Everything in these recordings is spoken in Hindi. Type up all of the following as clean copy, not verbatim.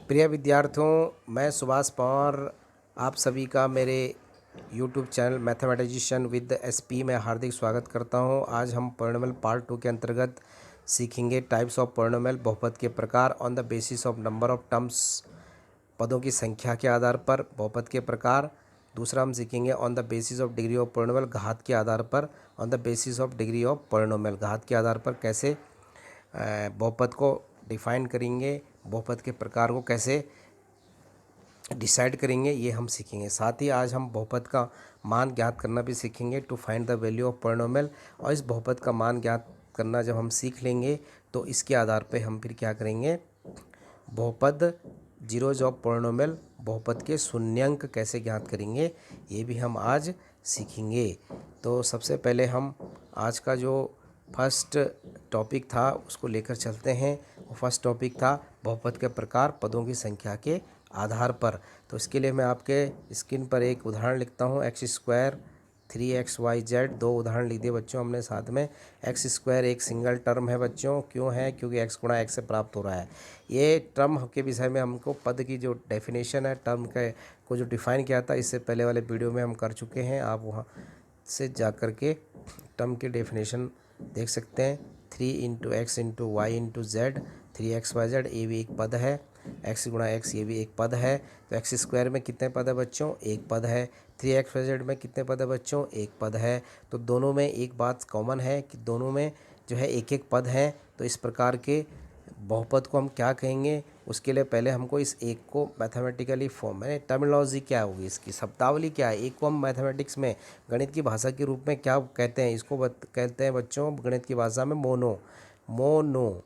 प्रिय विद्यार्थियों, मैं सुभाष पवार आप सभी का मेरे YouTube channel mathematician with SP में हार्दिक स्वागत करता हूं। आज हम पॉलिनोमियल पार्ट 2 के अंतर्गत सीखेंगे टाइप्स ऑफ पॉलिनोमियल, बहुपद के प्रकार on the basis of number of terms, पदों की संख्या के आधार पर बहुपद के प्रकार। दूसरा हम सीखेंगे on the basis of degree of polynomial, घात के आधार पर। On the basis of degree of polynomial, घात के आधार पर कैसे बहुपद को डिफाइन करेंगे, बहुपद के प्रकार को कैसे डिसाइड करेंगे, ये हम सीखेंगे। साथ ही आज हम बहुपद का मान ज्ञात करना भी सीखेंगे, to find the value of polynomial. और इस बहुपद का मान ज्ञात करना जब हम सीख लेंगे तो इसके आधार पे हम फिर क्या करेंगे, बहुपद जीरोज ऑफ पॉलिनोमियल, बहुपद के शून्यंक कैसे ज्ञात करेंगे, ये भी हम आज सीखेंगे। तो सबसे पहले हम आज का जो फर्स्ट टॉपिक था उसको लेकर चलते हैं। वो फर्स्ट टॉपिक था बहुपद के प्रकार पदों की संख्या के आधार पर। तो इसके लिए मैं आपके स्क्रीन पर एक उदाहरण लिखता हूँ। एक्स स्क्वायर 3xyz, दो उदाहरण लिख दिए बच्चों हमने साथ में। एक्स स्क्वायर एक सिंगल टर्म है बच्चों, क्यों है? क्योंकि x गुणा x से प्राप्त हो रहा है। ये टर्म के विषय में हमको पद की जो डेफिनेशन है, टर्म के को जो डिफाइन किया था, इससे पहले वाले वीडियो में हम कर चुके हैं। आप वहाँ से जा कर के टर्म की डेफिनेशन देख सकते हैं। 3 into x into y into z, 3xyz, ये भी एक पद है। x गुणा x, ये भी एक पद है। तो एक्स स्क्वायर में कितने पद है बच्चों? एक पद है। 3xyz में कितने पद है बच्चों? एक पद है। तो दोनों में एक बात कॉमन है कि दोनों में जो है एक एक पद है। तो इस प्रकार के बहुपद को हम क्या कहेंगे, उसके लिए पहले हमको इस एक को मैथमेटिकली फॉर्म में, टर्मिनोलॉजी क्या होगी, इसकी शब्दावली क्या है, एक को हम मैथमेटिक्स में गणित की भाषा के रूप में क्या कहते हैं, इसको कहते हैं बच्चों गणित की भाषा में मोनो। मोनो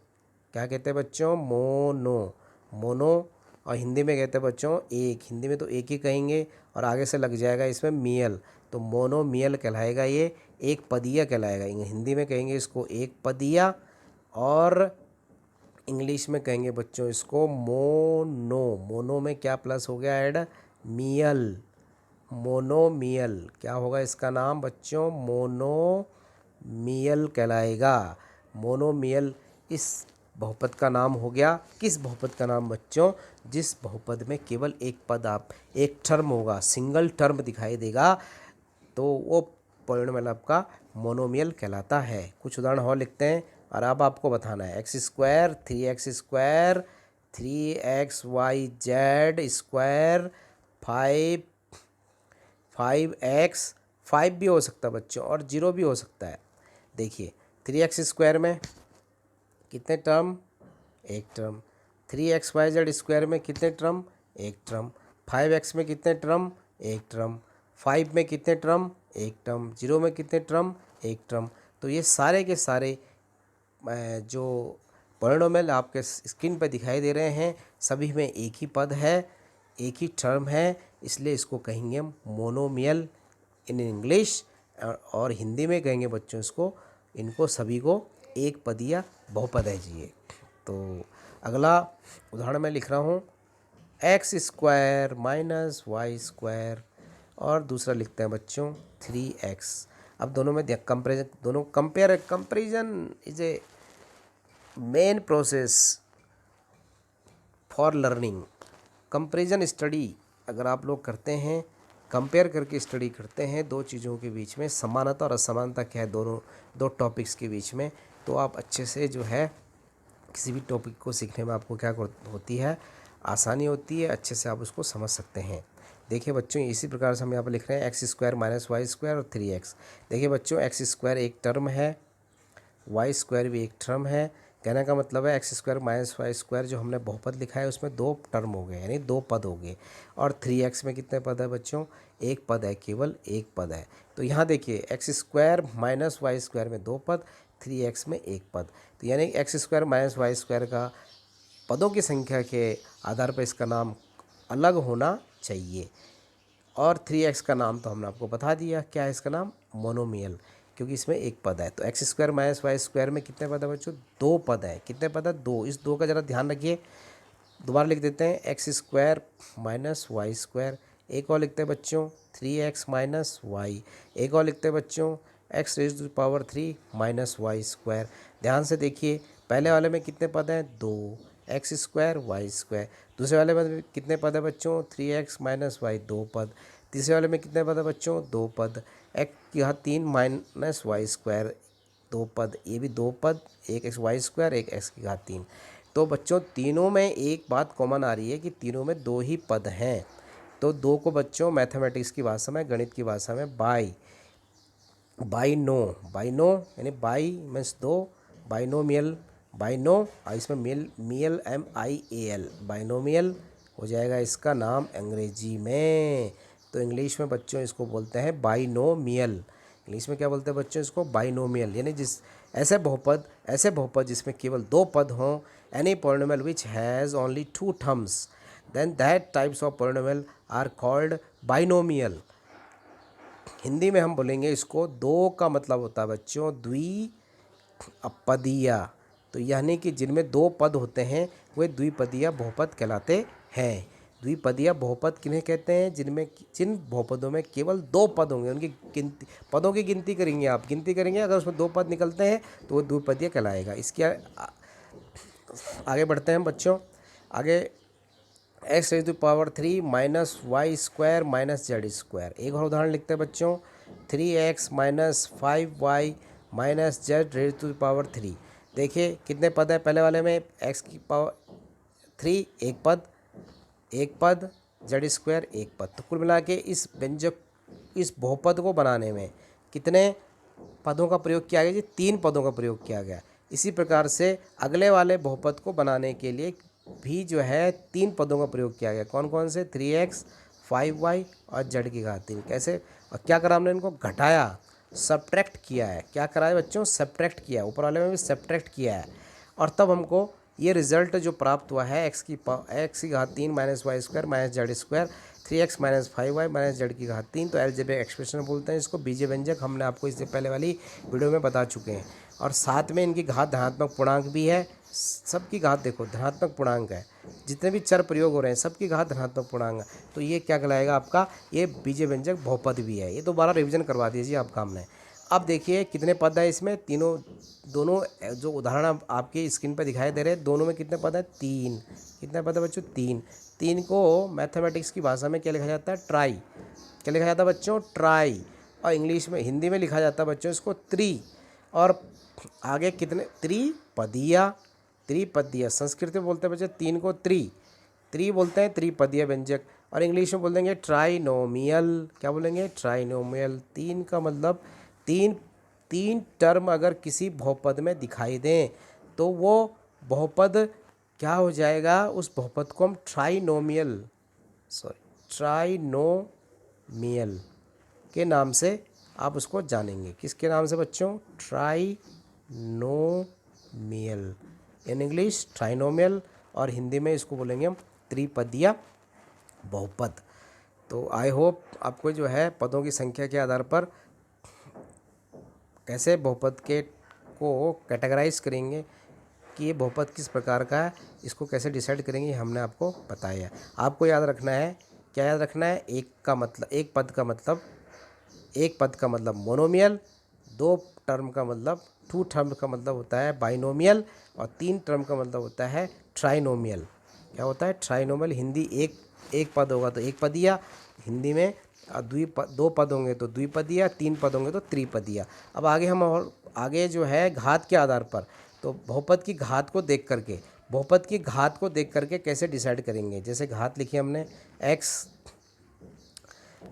क्या कहते हैं बच्चों? मोनो। मोनो। और हिंदी में कहते हैं बच्चों एक। हिंदी में तो एक ही कहेंगे और आगे से लग जाएगा इसमें मियल, तो मोनोमियल कहलाएगा, ये एक पदीय कहलाएगा। हिंदी में कहेंगे इसको एक पदीय, और इंग्लिश में कहेंगे बच्चों इसको मोनो। मोनो में क्या प्लस हो गया ऐड? मियल। मोनोमियल क्या होगा इसका नाम बच्चों? मोनोमियल कहलाएगा। मोनोमियल इस बहुपद का नाम हो गया। किस बहुपद का नाम बच्चों? जिस बहुपद में केवल एक पद, आप एक टर्म होगा, सिंगल टर्म दिखाई देगा, तो वो पॉलिनोमियल आपका मोनोमियल कहलाता है। कुछ उदाहरण और लिखते हैं और अब आपको बताना है। X square 3x square 3xyz square 5x, 5 भी हो सकता है बच्चों और 0 भी हो सकता है। देखिए 3x स्क्वायर में कितने टर्म? एक टर्म। 3xyz स्क्वायर में कितने टर्म? एक टर्म। 5x में कितने टर्म? एक टर्म। 5 में कितने टर्म? एक टर्म। 0 में कितने टर्म? एक टर्म। तो ये सारे के सारे जो पॉलिनोमियल आपके स्क्रीन पर दिखाई दे रहे हैं, सभी में एक ही पद है, एक ही टर्म है, इसलिए इसको कहेंगे हम मोनोमियल इन इंग्लिश, और हिंदी में कहेंगे बच्चों इसको, इनको सभी को एक पदीय बहुपद है जी। तो अगला उदाहरण मैं लिख रहा हूँ, x square minus y square, और दूसरा लिखते हैं बच्चों 3x। अब दोनों में कंपेरिजन, दोनों comparison is a main process for learning. Comparison study अगर आप लोग करते हैं, कंपेयर करके स्टडी करते हैं दो चीज़ों के बीच में, समानता और असमानता क्या है दोनों दो टॉपिक्स के बीच में, तो आप अच्छे से जो है किसी भी टॉपिक को सीखने में आपको क्या होती है, आसानी होती है, अच्छे से आप उसको समझ सकते हैं। देखिए बच्चों इसी प्रकार से हम यहाँ पर लिख रहे हैं x square minus y square और 3x। देखिए बच्चों एक्स स्क्वायर एक टर्म है, वाई स्क्वायर भी एक टर्म है। कहने का मतलब है x square minus y square जो हमने बहुपद लिखा है उसमें दो टर्म हो गए, यानी दो पद हो गए। और 3x में कितने पद है बच्चों? एक पद है, केवल एक पद है। तो यहाँ देखिए x square minus y square में दो पद, 3x में एक पद। तो यानी x square minus y square का पदों की संख्या के आधार पर इसका नाम अलग होना चाहिए। और 3x का नाम तो हमने आपको बता दिया, क्या है इसका नाम? मोनोमियल, क्योंकि इसमें एक पद है। तो x square minus y square में कितने पद है बच्चों? दो पद है। कितने पद है? दो। इस दो का ज़रा ध्यान रखिए। दोबारा लिख देते हैं x square minus y square. एक और लिखते हैं बच्चों 3x माइनस वाई। एक और लिखते हैं बच्चों x raise to power 3 minus y square. ध्यान से देखिए, पहले वाले में कितने पद हैं? दो। X square y square. दूसरे वाले में कितने पद है बच्चों, 3x माइनस वाई, 2 पद। तीसरे वाले में कितने पद है बच्चों, 2 पद। एक्स की घात 3 माइनस वाई स्क्वायर, 2 पद, ये भी 2 पद, एक एक्स वाई स्क्वायर, एक एक्स की घात 3। तो बच्चों तीनों में एक बात कॉमन आ रही है कि तीनों में 2 ही पद हैं। तो 2 को बच्चों मैथमेटिक्स की भाषा में, गणित की भाषा में बाइनो यानी बाई मीन्स 2, बाइनोमियल, बाइनो और इसमें मियल MIAL, बाइनोमियल हो जाएगा इसका नाम अंग्रेजी में। तो इंग्लिश में बच्चों इसको बोलते हैं बाइनोमियल। इंग्लिश में क्या बोलते हैं बच्चों इसको, बाइनोमियल, यानी ऐसे बहुपद जिसमें केवल 2 पद हों, any polynomial which has only 2 terms, then that types of polynomial are called binomial. Hindi में हम बोलेंगे इसको, 2 का मतलब होता है बच्चों द्विपदीय। तो यानी कि जिनमें 2 पद होते हैं वे द्विपदीय बहुपद कहलाते हैं। द्विपदीय बहुपद किन्हें कहते हैं, जिन बहुपदों में केवल 2 पद होंगे, उनकी गिनती, पदों की गिनती करेंगे, आप गिनती करेंगे, अगर उसमें 2 पद निकलते हैं तो वो द्विपदीय कहलाएगा। इसके आगे बढ़ते हैं बच्चों। आगे x raise to power 3 minus y square minus z square. एक और उदाहरण लिखते हैं बच्चों, 3x minus 5y minus z raise to power 3। देखिए कितने पद है पहले वाले में, x की पावर 3 एक पद, जेड स्क्वायर एक पद। तो कुल मिला के इस बहुपद को बनाने में कितने पदों का प्रयोग किया गया जी, 3 पदों का प्रयोग किया गया। इसी प्रकार से अगले वाले बहुपद को बनाने के लिए भी जो है 3 पदों का प्रयोग किया गया। कौन कौन से, 3x 5y और जेड की घात 3। कैसे, और क्या करा हमने, इनको घटाया, सब्ट्रैक्ट किया है। क्या करा है बच्चों, सब्ट्रैक्ट किया है, ऊपर वाले में भी सब्ट्रैक्ट किया है। और तब हमको ये रिजल्ट जो प्राप्त हुआ है, एक्स की घात 3 minus y square minus z square, 3x minus 5y minus z की घात 3। तो अलजेब्रिक एक्सप्रेशन बोलते हैं इसको, बीजीय व्यंजक। हमने आपको इससे पहले वाली वीडियो में बता चुके हैं। और साथ में इनकी घात धनात्मक पूर्णांक भी है। सबकी घात देखो धनात्मक पूर्णांक है, जितने भी चर प्रयोग हो रहे हैं सबकी घात धनात्मक पूर्णांक है। तो ये क्या कहलाएगा आपका, ये बीजीय व्यंजक बहुपद भी है। ये दोबारा रिवीजन करवा दीजिए आपका हमने। अब देखिए कितने पद है इसमें, दोनों जो उदाहरण आपकी स्क्रीन पर दिखाई दे रहे हैं, दोनों में कितने पद है, 3। कितने पद है बच्चों, 3 को मैथमेटिक्स की भाषा में क्या लिखा जाता है, ट्राई। क्या लिखा जाता है बच्चों, ट्राई। और इंग्लिश में, हिंदी में लिखा जाता है बच्चों इसको त्रि। और आगे कितने, त्रिपदीय संस्कृत में बोलते हैं बच्चे 3 को त्रि बोलते हैं, त्रिपदीय व्यंजक। और इंग्लिश में बोल देंगे ट्राइनोमियल। क्या बोलेंगे, ट्राइनोमियल। 3 का मतलब तीन टर्म अगर किसी बहुपद में दिखाई दें तो वो बहुपद क्या हो जाएगा, उस बहुपद को हम ट्राइनोमियल के नाम से आप उसको जानेंगे। किसके नाम से बच्चों, ट्राइनोमियल। इन इंग्लिश ट्राइनोमियल, और हिंदी में इसको बोलेंगे हम त्रिपदीय बहुपद। तो आई होप आपको जो है पदों की संख्या के आधार पर कैसे बहुपद को कैटेगराइज करेंगे कि ये बहुपद किस प्रकार का है, इसको कैसे डिसाइड करेंगे, हमने आपको बताया। आपको याद रखना है, क्या याद रखना है, एक पद का मतलब मोनोमियल, 2 टर्म का मतलब, 2 टर्म का मतलब होता है बाइनोमियल, और 3 टर्म का मतलब होता है ट्राइनोमियल। क्या होता है, ट्राइनोमियल। हिंदी एक पद होगा तो एक पदीय, हिंदी में 2 पद होंगे तो द्विपदीय, 3 पद होंगे तो त्रिपदीय। अब आगे हम और आगे जो है घात के आधार पर, तो बहुपद की घात को देख करके कैसे डिसाइड करेंगे। जैसे घात लिखी हमने x,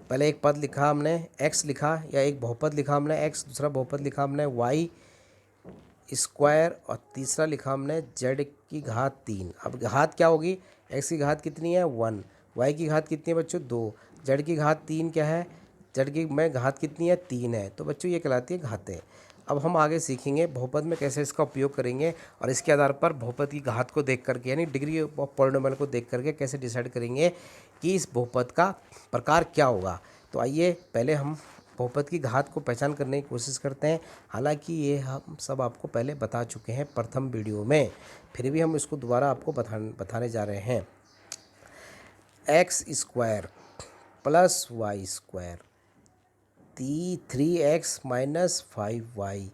पहले एक पद लिखा हमने x लिखा, या एक बहुपद लिखा हमने x, दूसरा बहुपद लिखा हमने y स्क्वायर, और तीसरा लिखा हमने z की घात 3। अब घात क्या होगी, x की घात कितनी है 1, y की घात कितनी है बच्चों 2, z की घात 3 क्या है, z की में घात कितनी है 3 है। तो बच्चों ये कहलाती है घातें। अब हम आगे सीखेंगे बहुपद में कैसे इसका उपयोग करेंगे, और इसके आधार पर बहुपद की घात को देख करके, यानी डिग्री ऑफ पॉलिनोमियल को देख करके कैसे डिसाइड करेंगे कि इस बहुपद का प्रकार क्या होगा। तो आइए पहले हम बहुपद की घात को पहचान करने की कोशिश करते हैं। हालांकि ये हम सब आपको पहले बता चुके हैं प्रथम वीडियो में, फिर भी हम इसको दोबारा आपको बताने जा रहे हैं। X square plus y square 3x minus 5y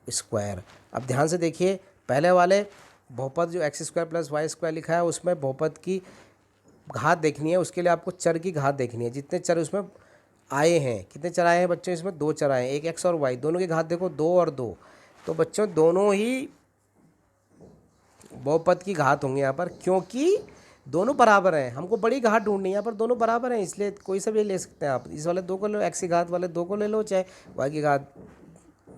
square. अब ध्यान से देखिए, पहले वाले बहुपद जो x square plus y square लिखा है उसमें बहुपद की घात देखनी है। उसके लिए आपको चर की घात देखनी है, जितने चर उसमें आए हैं। कितने चर आए हैं बच्चों? इसमें 2 चर आए हैं, एक एक्स और वाई, दोनों की घात देखो 2 और 2। तो बच्चों दोनों ही बहुपद की घात होंगे यहाँ पर, क्योंकि दोनों बराबर हैं। हमको बड़ी घात ढूंढनी है, यहाँ पर दोनों बराबर हैं, इसलिए कोई सा भी ले सकते हैं आप। इस वाले 2 को लो, एक्स की घात वाले 2 को ले लो, चाहे वाई की घात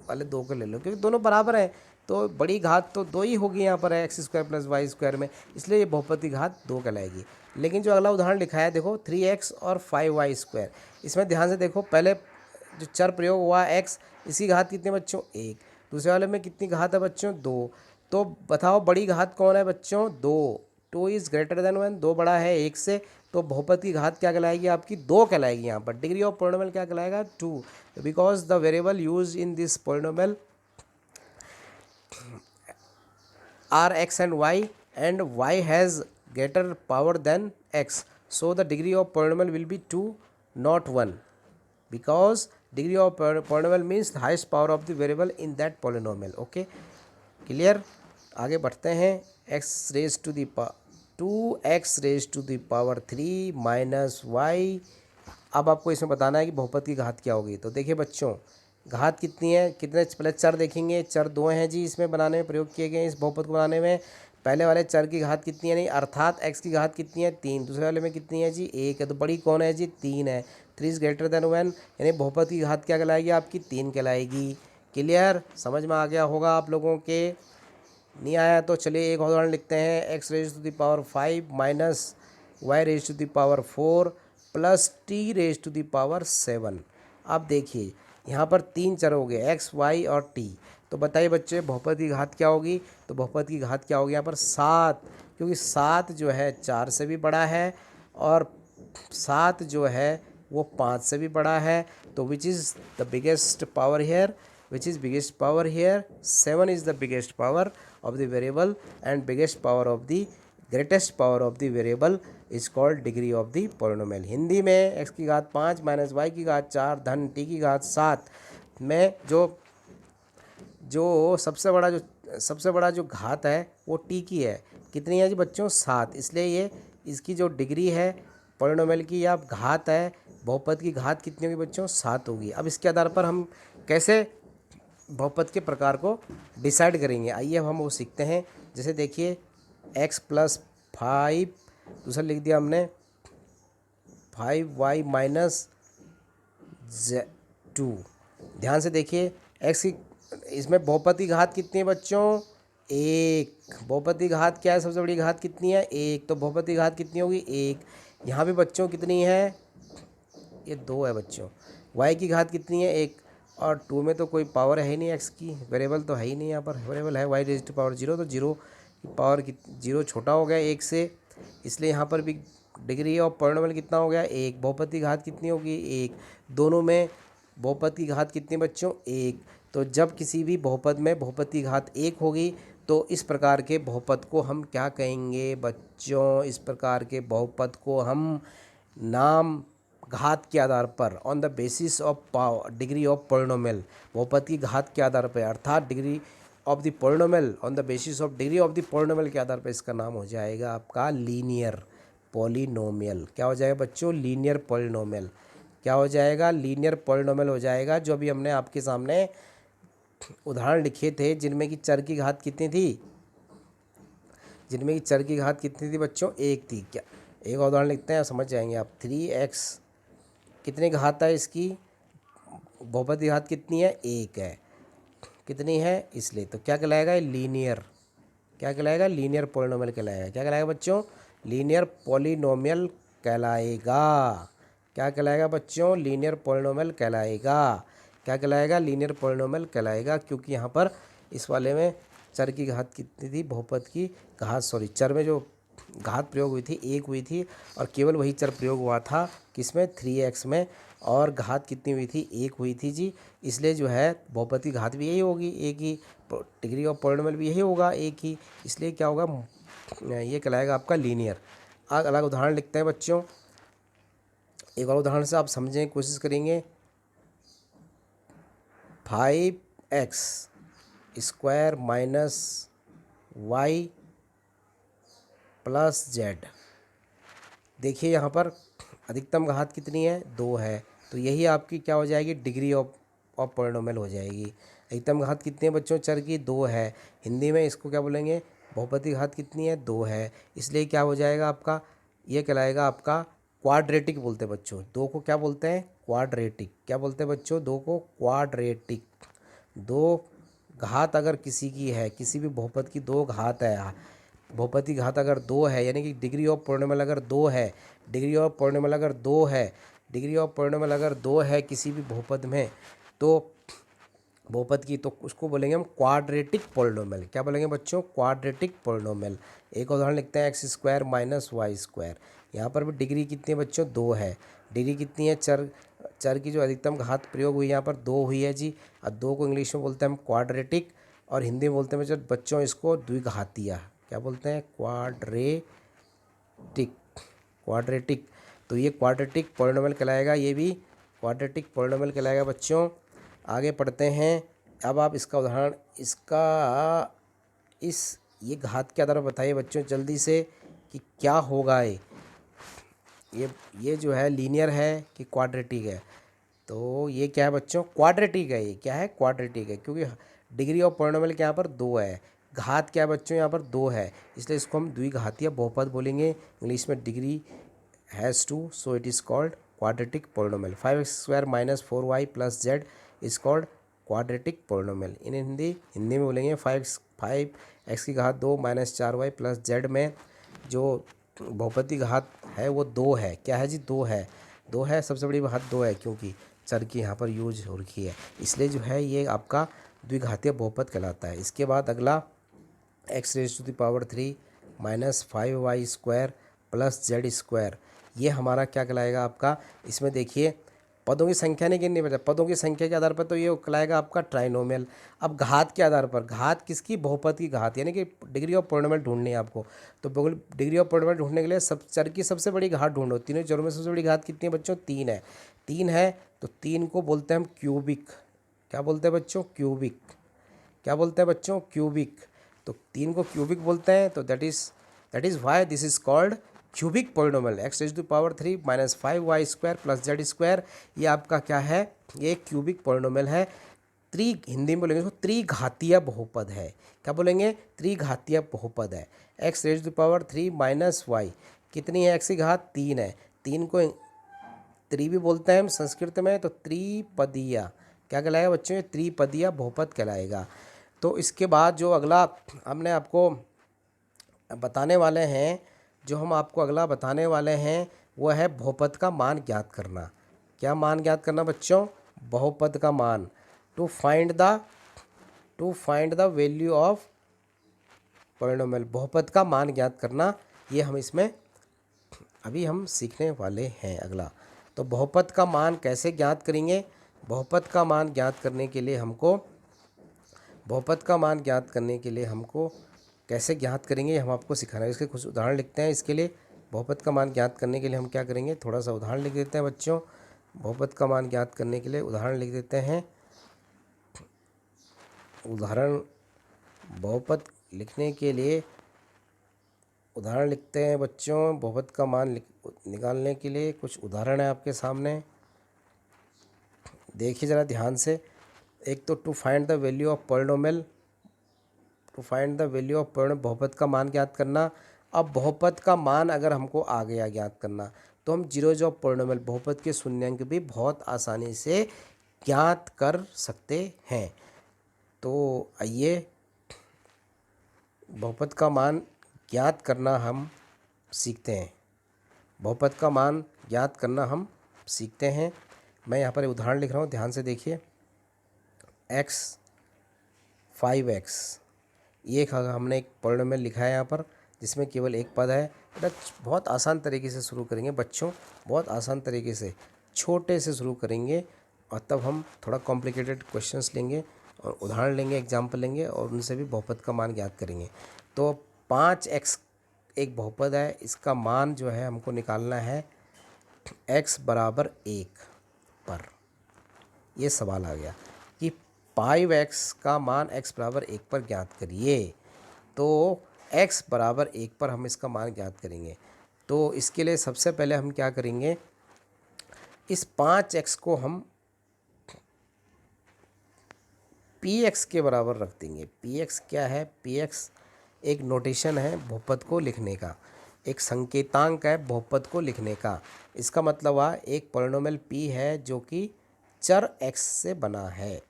वाले 2 को ले लो, क्योंकि दोनों बराबर हैं। तो बड़ी घात तो 2 ही होगी यहाँ पर x square plus y square में, इसलिए ये बहुपद की घात 2 कहलाएगी। लेकिन जो अगला उदाहरण लिखा है देखो 3x और 5y स्क्वायर, इसमें ध्यान से देखो, पहले जो चर प्रयोग हुआ x, इसकी घात कितनी बच्चों? 1। दूसरे वाले में कितनी घात है बच्चों? 2। तो बताओ बड़ी घात कौन है बच्चों? 2। 2 इज़ ग्रेटर देन 1, 2 बड़ा है 1 से। तो बहुपद की घात क्या कहलाएगी आपकी? 2 कहलाएगी यहाँ पर। डिग्री ऑफ पॉलिनोमियल क्या कहलाएगा? 2, because the variable use in this polynomial are x and y has greater power than x, so the degree of polynomial will be 2, not 1, because degree of polynomial means the highest power of the variable in that polynomial. Okay, clear? आगे बढ़ते हैं। x raised to the power 2x raised to the power 3 minus y। अब आपको इसमें बताना है कि बहुपद की घात क्या होगी। तो देखिए बच्चों, घात कितनी है, कितने पहले चर देखेंगे। चर 2 हैं जी इसमें बनाने में, प्रयोग किए गए इस बहुपद को बनाने में। पहले वाले चर की घात कितनी है, नहीं अर्थात x की घात कितनी है? 3। दूसरे वाले में कितनी है जी? 1 है। तो बड़ी कौन है जी? 3 है। 3 इज ग्रेटर देन 1, यानी बहुपद की घात क्या कहलाएगी आपकी? 3 कहलाएगी। क्लियर? समझ में आ गया होगा आप लोगों के। नहीं आया तो चलिए एक उदाहरण लिखते हैं। x raise to the power 5 minus y raise to the power 4 plus t raise to the power 7। अब देखिए यहाँ पर 3 चर हो गए, x, y और t। तो बताइए बच्चे बहुपद की घात क्या होगी? तो बहुपद की घात क्या होगी यहाँ पर? 7, क्योंकि 7 जो है 4 से भी बड़ा है और 7 जो है वो 5 से भी बड़ा है। तो which is the biggest power here? which is biggest power here? 7 is the biggest power of the variable, and biggest power of the greatest power of the variable is called degree of the polynomial. Hindi में x की घात 5 माइनस वाई की घात 4 धन t की घात 7 में जो जो सबसे बड़ा जो घात है वो t की है। कितनी है जी बच्चों? 7। इसलिए ये इसकी जो डिग्री है पॉलिनोमियल की या घात है, बहुपद की घात कितनी होगी बच्चों? 7 होगी। अब इसके आधार पर हम कैसे बहुपद के प्रकार को डिसाइड करेंगे, आइए अब हम वो सीखते हैं। जैसे देखिए x प्लस 5, दूसरा लिख दिया हमने 5y माइनस 2। ध्यान से देखिए x की, इसमें बहुपद की घात कितनी है बच्चों? 1। बहुपद की घात क्या है? सबसे बड़ी घात कितनी है? 1। तो बहुपद की घात कितनी होगी? 1। यहाँ भी बच्चों कितनी है? ये 2 है बच्चों। y की घात कितनी है? 1। और 2 में तो कोई पावर है ही नहीं, x की वेरिएबल तो है ही नहीं। यहाँ पर वेरिएबल है y रेज टू पावर 0, तो 0 की पावर 0 छोटा हो गया 1 से, इसलिए यहाँ पर भी डिग्री ऑफ पॉलिनोमियल कितना हो गया? 1। बहुपद की घात कितनी होगी? 1। दोनों में बहुपद की घात कितनी बच्चों? 1। तो जब किसी भी बहुपद में बहुपद की घात 1 होगी तो इस प्रकार के बहुपद को हम क्या कहेंगे बच्चों? इस प्रकार के बहुपद को हम नाम घात के आधार पर, on the basis of power degree of polynomial, बहुपद की घात के आधार पर अर्थात degree of the polynomial, on the basis of degree of the polynomial के आधार पर इसका नाम हो जाएगा आपका लीनियर पॉलिनोमियल। क्या हो जाएगा बच्चों? Linear polynomial. क्या हो जाएगा? लीनियर पॉलिनोमियल हो जाएगा। जो अभी हमने आपके सामने उदाहरण लिखे थे जिनमें कि चर की घात कितनी थी, जिनमें कि चर की घात कितनी थी बच्चों? 1 थी। क्या एक उदाहरण लिखते हैं, समझ जाएंगे आप। 3x कितनी घात है इसकी? बहुपद की घात कितनी है? 1 है। कितनी है? इसलिए तो क्या कहलाएगा? लीनियर। क्या कहलाएगा? लीनियर पॉलिनोमियल कहलाएगा। क्या कहलाएगा बच्चों? लीनियर पॉलिनोमियल कहलाएगा। क्या कहलाएगा बच्चों? लीनियर पॉलिनोमियल कहलाएगा। क्या कहलाएगा? लीनियर पॉलिनोमियल कहलाएगा, क्योंकि यहाँ पर इस वाले में चर की घात कितनी थी? बहुपद की घात, सॉरी चर में जो घात प्रयोग हुई थी 1 हुई थी, और केवल वही चर प्रयोग हुआ था किसमें? 3x में, और घात कितनी हुई थी? 1 हुई थी जी। इसलिए जो है बहुपद की घात भी यही होगी 1 ही, डिग्री ऑफ पॉलिनोमियल भी यही होगा 1 ही, इसलिए क्या होगा? ये कहलाएगा आपका लीनियर। अलग उदाहरण लिखते हैं बच्चों, एक और उदाहरण से आप समझने की कोशिश करेंगे। 5x square minus y plus Z. देखिए यहाँ पर अधिकतम घात कितनी है, 2 है, तो यही आपकी क्या हो जाएगी, डिग्री ऑफ पॉलिनोमियल हो जाएगी। अधिकतम घात कितनी है बच्चों, चर की 2 है, हिंदी में इसको क्या बोलेंगे, बहुपदी घात कितनी है, 2 है, इसलिए क्या हो जाएगा आपका, ये कहलाएगा आपका क्वाड्रेटिक बोलते हैं बच्चों। 2 को क्या बोलते हैं, क्वाड्रेटिक। क्या बोलते हैं बच्चों, 2 को क्वाड्रेटिक। 2 घात अगर किसी की है, किसी भी बहुपद की 2 घात है, बहुपद की घात अगर 2 है, यानी कि डिग्री ऑफ पॉलिनोमियल अगर 2 है, डिग्री ऑफ पॉलिनोमियल अगर 2 है, डिग्री ऑफ पॉलिनोमियल अगर 2 है किसी भी बहुपद में, तो बहुपद की, तो उसको बोलेंगे हम क्वाड्रेटिक पॉलिनोमियल। क्या बोलेंगे बच्चों, क्वाड्रेटिक पॉलिनोमियल। एक उदाहरण लिखते हैं, x square minus y square. यहाँ पर भी डिग्री कितनी है बच्चों, 2 है। डिग्री कितनी है, चर की जो अधिकतम घात प्रयोग हुई यहाँ पर 2 हुई है जी। और 2 को इंग्लिश में बोलते हैं हम क्वाड्रेटिक, और हिंदी में बोलते हैं बच्चों इसको द्विघातीय। क्या बोलते हैं, क्वाड्रेटिक। क्वाड्रेटिक, तो ये क्वाड्रेटिक पॉलिनोमियल कहलाएगा, ये भी क्वाड्रेटिक पॉलिनोमियल कहलाएगा बच्चों। आगे पढ़ते हैं। अब आप इसका उदाहरण, ये घात के आधार पर बताइए बच्चों जल्दी से कि क्या होगा। ये जो है लीनियर है कि क्वाड्रेटिक है, तो ये क्या है बच्चों, क्वाड्रेटिक है। ये क्या है, क्वाड्रेटिक है, क्योंकि डिग्री ऑफ पॉलिनोमियल के यहाँ पर 2 है, घात क्या है बच्चों, यहाँ पर 2 है, इसलिए इसको हम द्विघातीय बहुपद बोलेंगे। इंग्लिश में degree has 2, so it is called quadratic polynomial. 5x square minus 4y plus Z is called quadratic polynomial. In Hindi में बोलेंगे 5x की घात 2 माइनस 4y प्लस जेड में जो बहुपद की घात है वो 2 है। क्या है जी, 2 है, 2 है, सबसे बड़ी घात 2 है, क्योंकि चर की यहाँ पर यूज हो रखी है, इसलिए जो है ये आपका द्विघातीय बहुपद कहलाता है। इसके बाद अगला x raise to the power 3 minus 5y square plus z square, ये हमारा क्या कहलाएगा आपका। इसमें देखिए पदों की संख्या नहीं गिननी पड़ता, पदों की संख्या के आधार पर तो ये कहलाएगा आपका ट्राइनोमियल। अब घात के आधार पर, घात किसकी, बहुपद की घात, यानी कि डिग्री ऑफ पॉलिनोमियल ढूंढनी है आपको, तो डिग्री ऑफ पॉलिनोमियल ढूंढने के लिए सब चर की सबसे बड़ी घात ढूंढो। तीनों चरों में सबसे बड़ी घात कितनी है बच्चों, 3 है। 3 है तो 3 को बोलते हैं हम क्यूबिक। क्या बोलते हैं बच्चों, क्यूबिक। क्या बोलते हैं बच्चों, क्यूबिक। तो 3 को क्यूबिक बोलते हैं, तो that is why this is called cubic polynomial. X raise to power 3 minus 5y square plus z square, ये आपका क्या है, ये क्यूबिक पॉलिनोमियल है। हिंदी में बोलेंगे इसको त्रिघातीय बहुपद है। क्या बोलेंगे, त्रिघातीय बहुपद है। X raise to power 3 minus y, कितनी है, एक्स की घात 3 है, 3 को भी बोलते हैं हम संस्कृत में, तो त्रिपदीय। क्या कहलाएगा बच्चों, ये त्रिपदीय बहुपद कहलाएगा। तो इसके बाद जो अगला हमने आपको बताने वाले हैं, जो हम आपको अगला बताने वाले हैं वो है बहुपद का मान ज्ञात करना। क्या मान ज्ञात करना बच्चों, बहुपद का मान, to find the value of polynomial, बहुपद का मान ज्ञात करना, ये हम इसमें अभी हम सीखने वाले हैं अगला। तो बहुपद का मान कैसे ज्ञात करेंगे, बहुपद का मान ज्ञात करने के लिए हमको कैसे ज्ञात करेंगे, हम आपको सिखाना है। इसके कुछ उदाहरण लिखते हैं। इसके लिए बहुपद का मान ज्ञात करने के लिए हम क्या करेंगे, थोड़ा सा उदाहरण लिख देते हैं बच्चों। बहुपद का मान ज्ञात करने के लिए उदाहरण लिख देते हैं। उदाहरण, बहुपद लिखने के लिए उदाहरण लिखते हैं बच्चों। बहुपद का मान निकालने के लिए कुछ उदाहरण है आपके सामने, देखिए ज़रा ध्यान से। एक तो to find the value of polynomial, बहुपद का मान ज्ञात करना। अब बहुपद का मान अगर हमको आ गया ज्ञात करना, तो हम जीरोज ऑफ पॉलिनोमियल, बहुपद के शून्यांक भी बहुत आसानी से ज्ञात कर सकते हैं। तो आइए बहुपद का मान ज्ञात करना हम सीखते हैं। बहुपद का मान ज्ञात करना हम सीखते हैं। मैं यहाँ पर एक उदाहरण लिख रहा हूँ, ध्यान से देखिए। x 5x, ये हमने एक पॉलिनोमियल लिखा है यहाँ पर, जिसमें केवल एक पद है। बेटा बहुत आसान तरीके से शुरू करेंगे बच्चों, बहुत आसान तरीके से, छोटे से शुरू करेंगे, और तब हम थोड़ा कॉम्प्लिकेटेड क्वेश्चंस लेंगे और उदाहरण लेंगे, एग्जाम्पल लेंगे, और उनसे भी बहुपद का मान ज्ञात करेंगे। तो 5x एक बहुपद है, इसका मान जो है हमको निकालना है x बराबर 1 पर। ये सवाल आ गया कि 5x का मान x बराबर 1 पर ज्ञात करिए। तो x बराबर 1 पर हम इसका मान ज्ञात करेंगे। तो इसके लिए सबसे पहले हम क्या करेंगे, इस 5x को हम px के बराबर रख देंगे। px क्या है, px एक नोटेशन है बहुपद को लिखने का, एक संकेतांक है बहुपद को लिखने का। इसका मतलब हुआ एक पॉलिनोमियल p है जो कि चर x से बना है,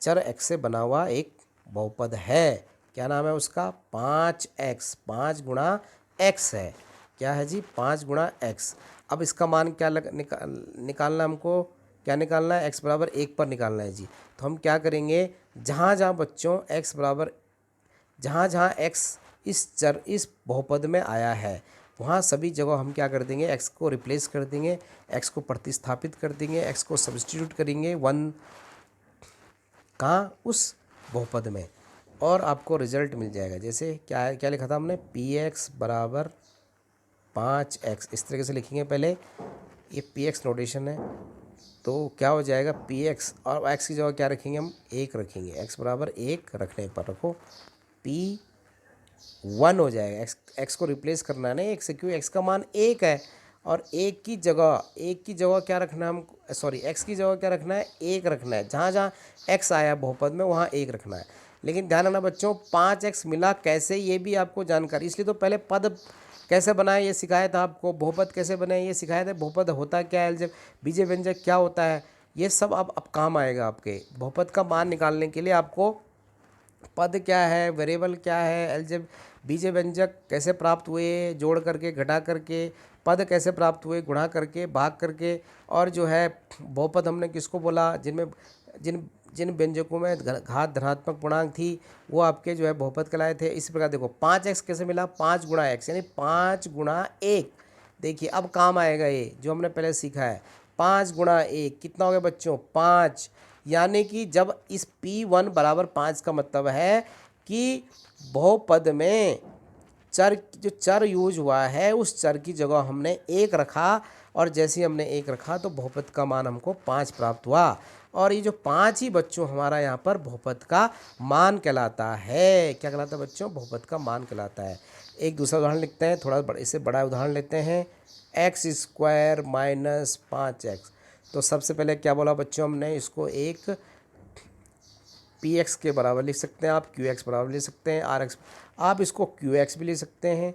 चर x से बना हुआ एक बहुपद है। क्या नाम है उसका, 5x, 5 गुणा x है। क्या है जी, 5 गुणा x। अब इसका मान क्या निकालना हमको, क्या निकालना है, x बराबर 1 पर निकालना है जी। तो हम क्या करेंगे, जहाँ जहाँ बच्चों x बराबर, जहाँ जहाँ x इस बहुपद में आया है वहाँ सभी जगह हम क्या कर देंगे, x को रिप्लेस कर देंगे, x को प्रतिस्थापित कर देंगे, x को सब्स्टिट्यूट करेंगे 1 कहाँ, उस बहुपद में, और आपको रिजल्ट मिल जाएगा। जैसे क्या है, क्या लिखा था हमने, px बराबर 5x, इस तरीके से लिखेंगे पहले, ये px नोटेशन है। तो क्या हो जाएगा, px और x की जगह क्या रखेंगे हम, 1 रखेंगे, x बराबर 1 रखने पर रखो p1 हो जाएगा। x को रिप्लेस करना है ना 1 से, क्यों, x का मान 1 है, और 1 की जगह क्या रखना है हम, सॉरी x की जगह क्या रखना है, 1 रखना है। जहाँ जहाँ x आया बहुपद में वहाँ 1 रखना है। लेकिन ध्यान रखना बच्चों, 5x मिला कैसे, ये भी आपको जानकारी, इसलिए तो पहले पद कैसे बनाए ये सिखाया था आपको, बहुपद कैसे बनाए ये सिखाया था, बहुपद होता क्या है, जब बीजे व्यंजक क्या होता है, ये सब अब काम आएगा आपके। बहुपद का मान निकालने के लिए आपको पद क्या है, वेरिएबल क्या है, अलजेब बीजे व्यंजक कैसे प्राप्त हुए, जोड़ करके, घटा करके, पद कैसे प्राप्त हुए, गुणा करके, भाग करके, और जो है बहुपद हमने किसको बोला, जिनमें जिन जिन व्यंजकों में घात धनात्मक पूर्णांक थी वो आपके जो है बहुपद कहलाए थे। इसी प्रकार देखो 5x कैसे मिला, 5 गुणा x, यानी 5 गुणा 1। देखिए अब काम आएगा ये जो हमने पहले सीखा है, 5 गुणा 1 कितना हो गया बच्चों, 5। यानी कि जब इस p1 बराबर 5 का मतलब है कि बहुपद में चर, जो चर यूज हुआ है उस चर की जगह हमने 1 रखा, और जैसे ही हमने 1 रखा तो बहुपद का मान हमको 5 प्राप्त हुआ। और ये जो 5 ही बच्चों हमारा यहाँ पर बहुपद का मान कहलाता है। क्या कहलाता है बच्चों, बहुपद का मान कहलाता है। एक दूसरा उदाहरण लिखते हैं, थोड़ा इससे बड़ा उदाहरण लेते हैं, x स्क्वायर माइनस 5x। तो सबसे पहले क्या बोला बच्चों हमने, इसको एक px के बराबर लिख सकते हैं, आप qx बराबर लिख सकते हैं, rx, आप इसको qx भी लिख सकते हैं,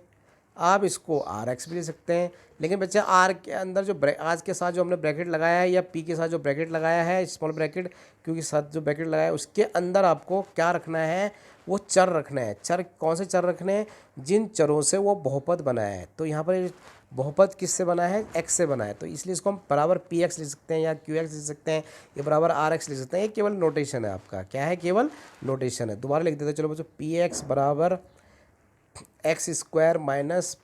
आप इसको rx भी लिख सकते हैं। लेकिन बच्चे r के अंदर जो आज के साथ जो हमने ब्रैकेट लगाया है, या p के साथ जो ब्रैकेट लगाया है, स्मॉल ब्रैकेट क्योंकि साथ जो ब्रैकेट लगाया है उसके अंदर आपको क्या रखना है, वो चर रखना है। चर कौन से चर रखने हैं, जिन चरों से वो बहुपद बनाया है। तो यहाँ पर बहुपद किससे बना है, x से बना है, तो इसलिए इसको हम बराबर px लिख सकते हैं या qx लिख सकते हैं, ये बराबर rx लिख सकते हैं। ये केवल नोटेशन है आपका, क्या है, केवल नोटेशन है। दोबारा लिख देते हैं, चलो बच्चों, px बराबर x स्क्वायर माइनस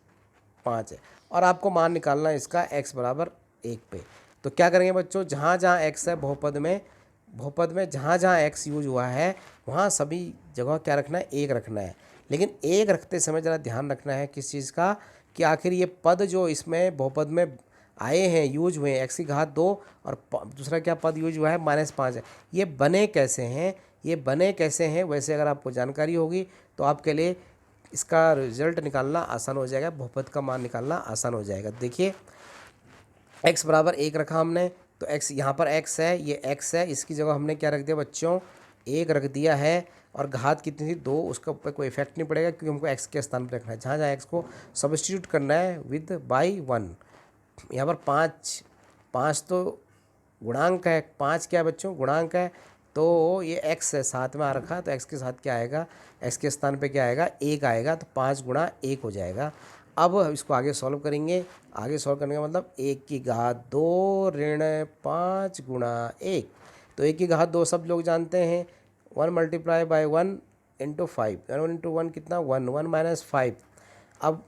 5 है, और आपको मान निकालना है इसका x बराबर 1 पे। तो क्या करेंगे बच्चों, जहाँ जहाँ x है बहुपद में जहाँ जहाँ x यूज हुआ है वहाँ सभी जगह क्या रखना है, 1 रखना है। लेकिन 1 रखते समय ज़रा ध्यान रखना है किस चीज़ का, कि आखिर ये पद जो इसमें बहुपद में आए हैं, यूज हुए हैं, x की घात 2, और दूसरा क्या पद यूज हुआ है, -5 है, ये बने कैसे हैं, ये बने कैसे हैं, वैसे अगर आपको जानकारी होगी तो आपके लिए इसका रिजल्ट निकालना आसान हो जाएगा, बहुपद का मान निकालना आसान हो जाएगा। देखिए x बराबर 1 रखा हमने, तो x यहाँ पर x है, ये x है, इसकी जगह हमने क्या रख दिया बच्चों, 1 रख दिया है, और घात कितनी थी, 2, उसका ऊपर कोई इफेक्ट नहीं पड़ेगा क्योंकि हमको x के स्थान पर रखना है। जहाँ जहाँ x को सब्स्टिट्यूट करना है विद बाई 1, यहाँ पर 5 तो गुणांक है, 5 क्या है बच्चों, गुणांक है, तो ये x है, साथ में आ रखा है, तो x के साथ क्या आएगा, x के स्थान पे क्या आएगा, 1 आएगा, तो 5 गुणा 1 हो जाएगा। अब इसको आगे सॉल्व करेंगे, आगे सॉल्व करने का मतलब 1 की घात 2 ऋण 5 गुणा 1, तो 1 की घात 2 सब लोग जानते हैं, 1 मल्टीप्लाई बाई 1 इंटू 5, 1 इंटू 1 कितना, 1, 1 माइनस 5। अब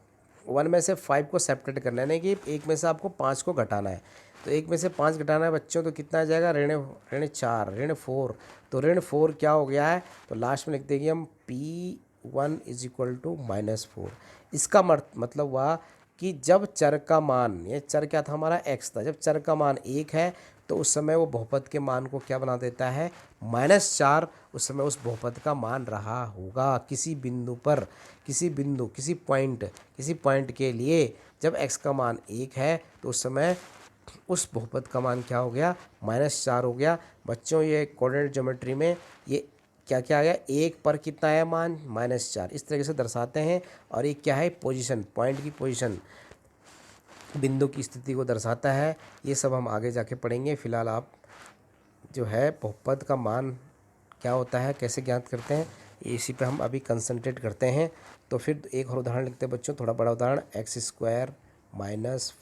1 में से 5 को सेपरेट करना है, यानी कि 1 में से आपको 5 को घटाना है, तो 1 में से 5 घटाना है बच्चों, तो कितना आ जाएगा, ऋण 4, ऋण 4। तो ऋण 4 क्या हो गया है, तो लास्ट में लिख देंगे हम p1 इज इक्वल टू -4। इसका मतलब हुआ कि जब चर का मान, ये चर क्या था हमारा, x था, जब चर का मान 1 है तो उस समय वो बहुपद के मान को क्या बना देता है, -4 उस समय उस बहुपद का मान रहा होगा किसी बिंदु पर, किसी पॉइंट के लिए जब x का मान 1 है तो उस समय उस बहुपद का मान क्या हो गया, -4 हो गया। बच्चों ये कोऑर्डिनेट ज्योमेट्री में ये क्या क्या आ गया, 1 पर कितना है मान, -4, इस तरीके से दर्शाते हैं। और एक क्या है, पोजीशन, पॉइंट की पोजीशन, बिंदु की स्थिति को दर्शाता है। ये सब हम आगे जाके पढ़ेंगे। फिलहाल आप जो है बहुपद का मान क्या होता है, कैसे ज्ञात करते हैं, इसी पे हम अभी कंसंट्रेट करते हैं। तो फिर एक और उदाहरण लिखते हैं बच्चों, थोड़ा बड़ा उदाहरण, x² -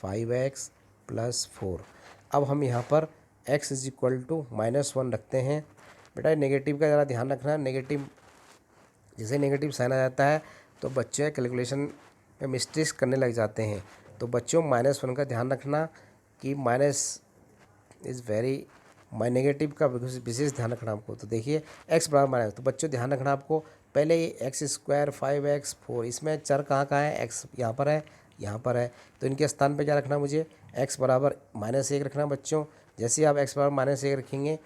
5x + 4। अब हम यहाँ पर x = -1 रखते हैं। बेटा नेगेटिव का ज़रा ध्यान रखना, नेगेटिव जैसे नेगेटिव साइन आ जाता है तो बच्चे कैलकुलेशन में मिस्टेक्स करने लग जाते हैं। तो बच्चों -1 का ध्यान रखना कि माइनस इज़ वेरी नेगेटिव का विशेष ध्यान रखना आपको। तो देखिए x बराबर -, तो बच्चों ध्यान रखना आपको, पहले ये x² 5x 4, इसमें चर कहाँ कहाँ है, x यहाँ पर है, यहाँ पर है, तो इनके स्थान पे क्या रखना, मुझे x बराबर -1 रखना बच्चों। जैसे ही आप x बराबर -1 रखेंगे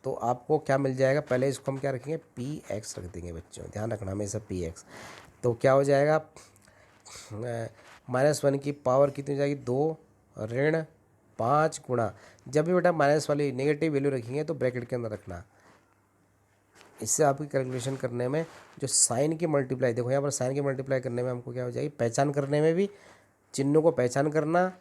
तो आपको क्या मिल जाएगा, पहले इसको हम क्या रखेंगे, px रख देंगे बच्चों, ध्यान रखना हमेशा px। तो क्या हो जाएगा, -1 की पावर कितनी हो जाएगी, 2 ऋण 5 गुणा, जब भी बेटा माइनस वाली नेगेटिव वैल्यू रखेंगे तो ब्रैकेट के अंदर रखना। इससे आपकी कैलकुलेशन करने में जो साइन की मल्टीप्लाई, देखो यहाँ पर साइन की मल्टीप्लाई करने में हमको क्या हो जाएगी, पहचान करने में भी, चिन्हों को पहचान करना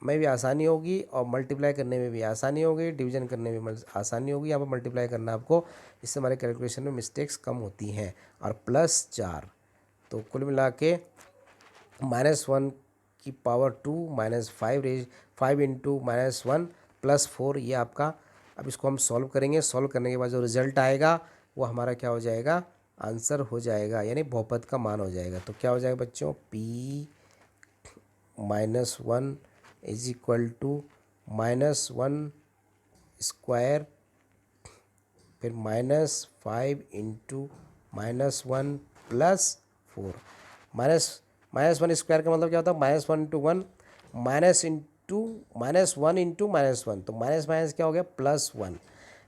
में भी आसानी होगी और मल्टीप्लाई करने में भी आसानी होगी, डिवीजन करने में भी आसानी होगी। यहाँ पर मल्टीप्लाई करना आपको, इससे हमारे कैलकुलेशन में मिस्टेक्स कम होती हैं। और +4, तो कुल मिला के -1 की पावर 2 -5 इंटू -1 + 4, ये आपका। अब इसको हम सॉल्व करेंगे, सॉल्व करने के बाद जो रिजल्ट आएगा वो हमारा क्या हो जाएगा, आंसर हो जाएगा, यानी बहुपद का मान हो जाएगा। तो क्या हो जाएगा बच्चों, p -1 = -1² फिर -5 इंटू -1 + 4। -1² का मतलब क्या होता है, -1 × 1 -1 इंटू -1, तो माइनस माइनस क्या हो गया, +1।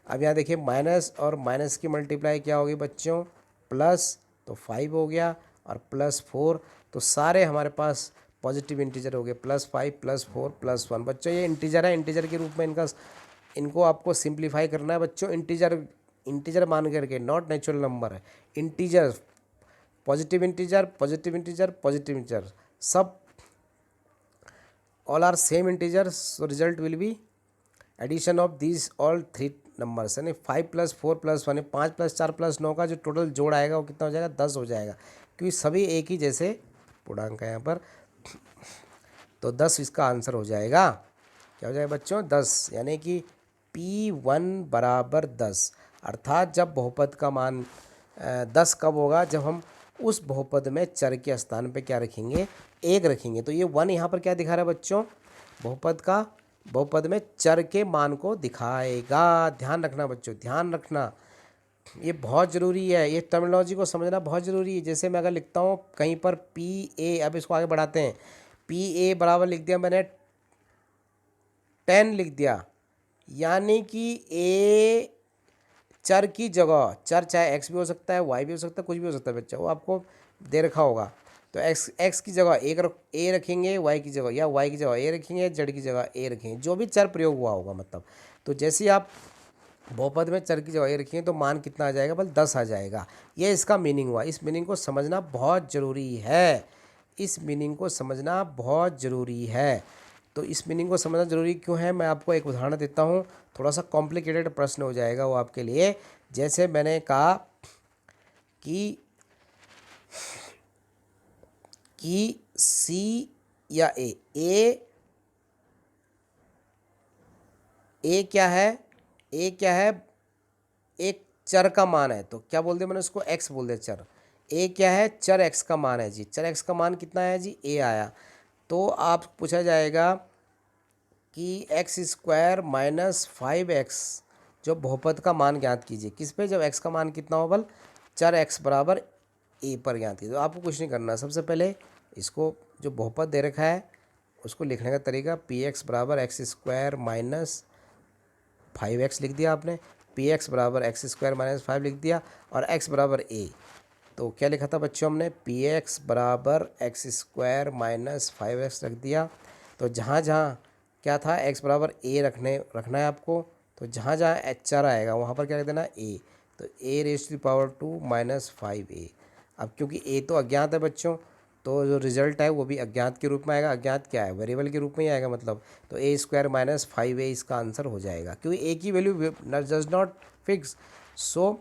अब यहाँ देखिए माइनस और माइनस की मल्टीप्लाई क्या होगी बच्चों, प्लस, तो 5 हो गया, और +4, तो सारे हमारे पास पॉजिटिव इंटीजर हो गए, +5 +4 +1। बच्चों ये इंटीजर है, इंटीजर के रूप में इनको आपको सिंप्लीफाई करना है बच्चों, इंटीजर मान करके, नॉट नेचुरल नंबर है, integer, positive integer positive integer positive integer, सब all are same integers, so result will be addition of these all 3 numbers, यानी 5 + 4 + 1, 5 + 4 + 9 का जो टोटल जोड़ आएगा वो कितना हो जाएगा, 10 हो जाएगा, क्योंकि सभी एक ही जैसे पूर्णांक है यहाँ पर। तो 10 इसका आंसर हो जाएगा, क्या हो जाएगा बच्चों, 10, यानी कि P1 = 10। अर्थात जब बहुपद का मान 10 कब होगा, जब हम उस बहुपद में चर के स्थान पे क्या रखेंगे, 1 रखेंगे। तो ये 1 यहाँ पर क्या दिखा रहा है बच्चों, बहुपद में चर के मान को दिखाएगा। ध्यान रखना बच्चों, ध्यान रखना, ये बहुत ज़रूरी है, ये टर्मिनोलॉजी को समझना बहुत ज़रूरी है। जैसे मैं अगर लिखता हूँ कहीं पर PA, अब इसको आगे बढ़ाते हैं, PA बराबर लिख दिया मैंने 10 लिख दिया, यानी कि A चर की जगह, चर चाहे x भी हो सकता है, y भी हो सकता है, कुछ भी हो सकता है बच्चा, वो आपको दे रखा होगा। तो x की जगह a रखेंगे, y की जगह, या y की जगह a रखेंगे, z की जगह a रखेंगे, जो भी चर प्रयोग हुआ होगा मतलब। तो जैसे ही आप बहुपद में चर की जगह a रखेंगे तो मान कितना आ जाएगा, बल 10 आ जाएगा। ये इसका मीनिंग हुआ, इस मीनिंग को समझना बहुत ज़रूरी है, इस मीनिंग को समझना बहुत ज़रूरी है। तो इस मीनिंग को समझना ज़रूरी क्यों है, मैं आपको एक उदाहरण देता हूँ, थोड़ा सा कॉम्प्लिकेटेड प्रश्न हो जाएगा वो आपके लिए। जैसे मैंने कहा कि C या A क्या है, A क्या है, एक चर का मान है, तो क्या बोल दिया मैंने उसको, x बोल दिया चर। A क्या है, चर x का मान है जी, चर x का मान कितना है जी, A आया। तो आप पूछा जाएगा कि x² - 5x, जो बहुपद का मान ज्ञात कीजिए, किस पे, जब x का मान कितना हो, बल चर x बराबर a पर ज्ञात कीजिए। तो आपको कुछ नहीं करना, सबसे पहले इसको जो बहुपद दे रखा है उसको लिखने का तरीका पी एक्स बराबर एक्स स्क्वायर माइनस 5x लिख दिया आपने, पी एक्स बराबर एक्स स्क्वायर माइनस 5 लिख दिया, और x बराबर a। तो क्या लिखा था बच्चों हमने, पी एक्स बराबर एक्स स्क्वायर माइनस 5x रख दिया। तो जहाँ जहाँ क्या था x बराबर a रखना है आपको, तो जहाँ जहाँ एच आर आएगा वहाँ पर क्या लिख देना a। तो a raise to the power 2 minus 5a। अब क्योंकि a तो अज्ञात है बच्चों, तो जो रिजल्ट है वो भी अज्ञात के रूप में आएगा। अज्ञात क्या है, वेरिएबल के रूप में ही आएगा मतलब। तो ए स्क्वायर माइनस 5a इसका आंसर हो जाएगा, क्योंकि ए की value does not fix, so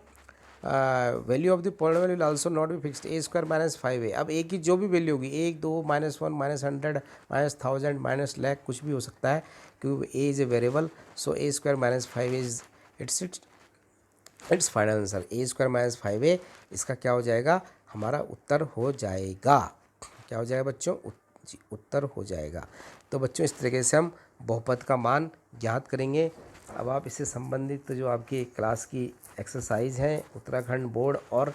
value of the polynomial will also not be fixed. A square minus 5a, अब ए की जो भी वैल्यू होगी, 1 2 -1 -100 -1000 -लाख कुछ भी हो सकता है, क्योंकि A is a variable. So A square minus 5a is it's final answer. A square minus 5a इसका क्या हो जाएगा, हमारा उत्तर हो जाएगा। क्या हो जाएगा बच्चों, जी उत्तर हो जाएगा। तो बच्चों इस तरीके से हम बहुपद का मान ज्ञात करेंगे। अब आप इससे संबंधित जो आपकी क्लास की एक्सरसाइज हैं उत्तराखंड बोर्ड, और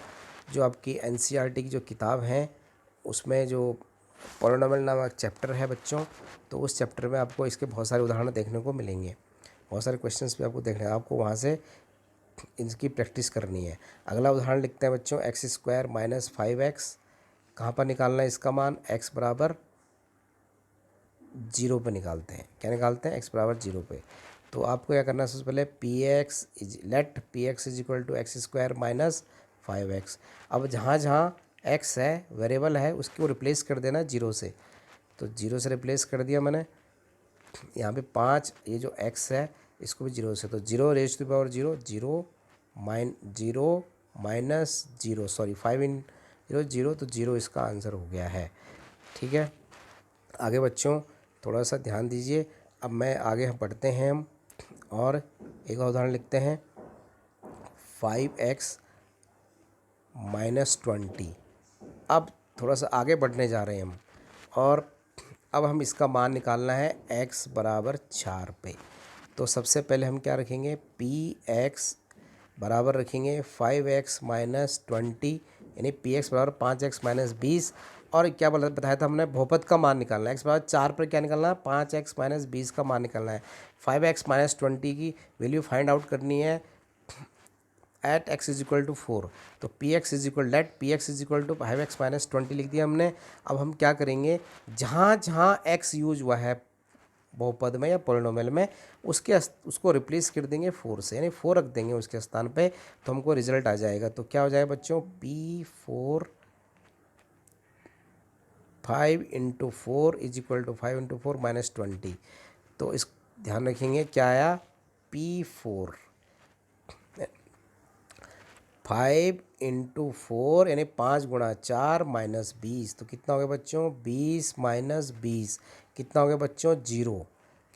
जो आपकी एनसीईआरटी की जो किताब हैं उसमें जो पॉलिनोमियल नामक चैप्टर है बच्चों, तो उस चैप्टर में आपको इसके बहुत सारे उदाहरण देखने को मिलेंगे, बहुत सारे क्वेश्चंस भी आपको देखने हैं, आपको वहाँ से इनकी प्रैक्टिस करनी है। अगला उदाहरण लिखते हैं बच्चों, एक्स स्क्वायर माइनस 5x, कहाँ पर निकालना है इसका मान, x बराबर 0 पे निकालते हैं। क्या निकालते हैं, x बराबर 0 पे। तो आपको क्या करना है, सबसे पहले let p x is equal to x square minus 5x। अब जहाँ जहाँ x है वेरिएबल है उसको रिप्लेस कर देना 0 से। तो 0 से रिप्लेस कर दिया मैंने, यहाँ पे 5, ये जो x है इसको भी 0 से, तो 0 raise to power 0 0 minus 0 sorry 5 in 0 0, तो 0 इसका आंसर हो गया है। ठीक है, आगे बच्चों थोड़ा सा ध्यान दीजिए। अब मैं आगे हम पढ़ते हैं हम, और एक और उदाहरण लिखते हैं, 5x माइनस 20। अब थोड़ा सा आगे बढ़ने जा रहे हैं हम, और अब हम इसका मान निकालना है x बराबर 4 पे। तो सबसे पहले हम क्या रखेंगे, पी एक्स बराबर रखेंगे 5x माइनस 20, यानी पी एक्स बराबर 5x माइनस 20। और क्या बताया था हमने, बहुपद का मान निकालना है। x बराबर 4 पर क्या निकालना है, 5x माइनस 20 का मान निकालना है। 5x माइनस 20 की वैल्यू फाइंड आउट करनी है at x is equal to 4। तो p x is equal let p x is equal to 5x minus 20 लिख दिया हमने। अब हम क्या करेंगे, जहाँ जहाँ x यूज हुआ है बहुपद में या पॉलिनोमियल में, उसको रिप्लेस कर देंगे 4 से, यानी 4 रख देंगे उसके स्थान पे, तो हमको रिजल्ट आ जाएगा। तो क्या हो जाएगा बच्चों, P4 5 into 4 is equal to 5 into 4 minus 20। तो इस ध्यान रखेंगे क्या आया, P4 5 इंटू 4 यानी 5 गुणा 4 माइनस 20। तो कितना हो गया बच्चों, 20 माइनस 20 कितना हो गया बच्चों, 0।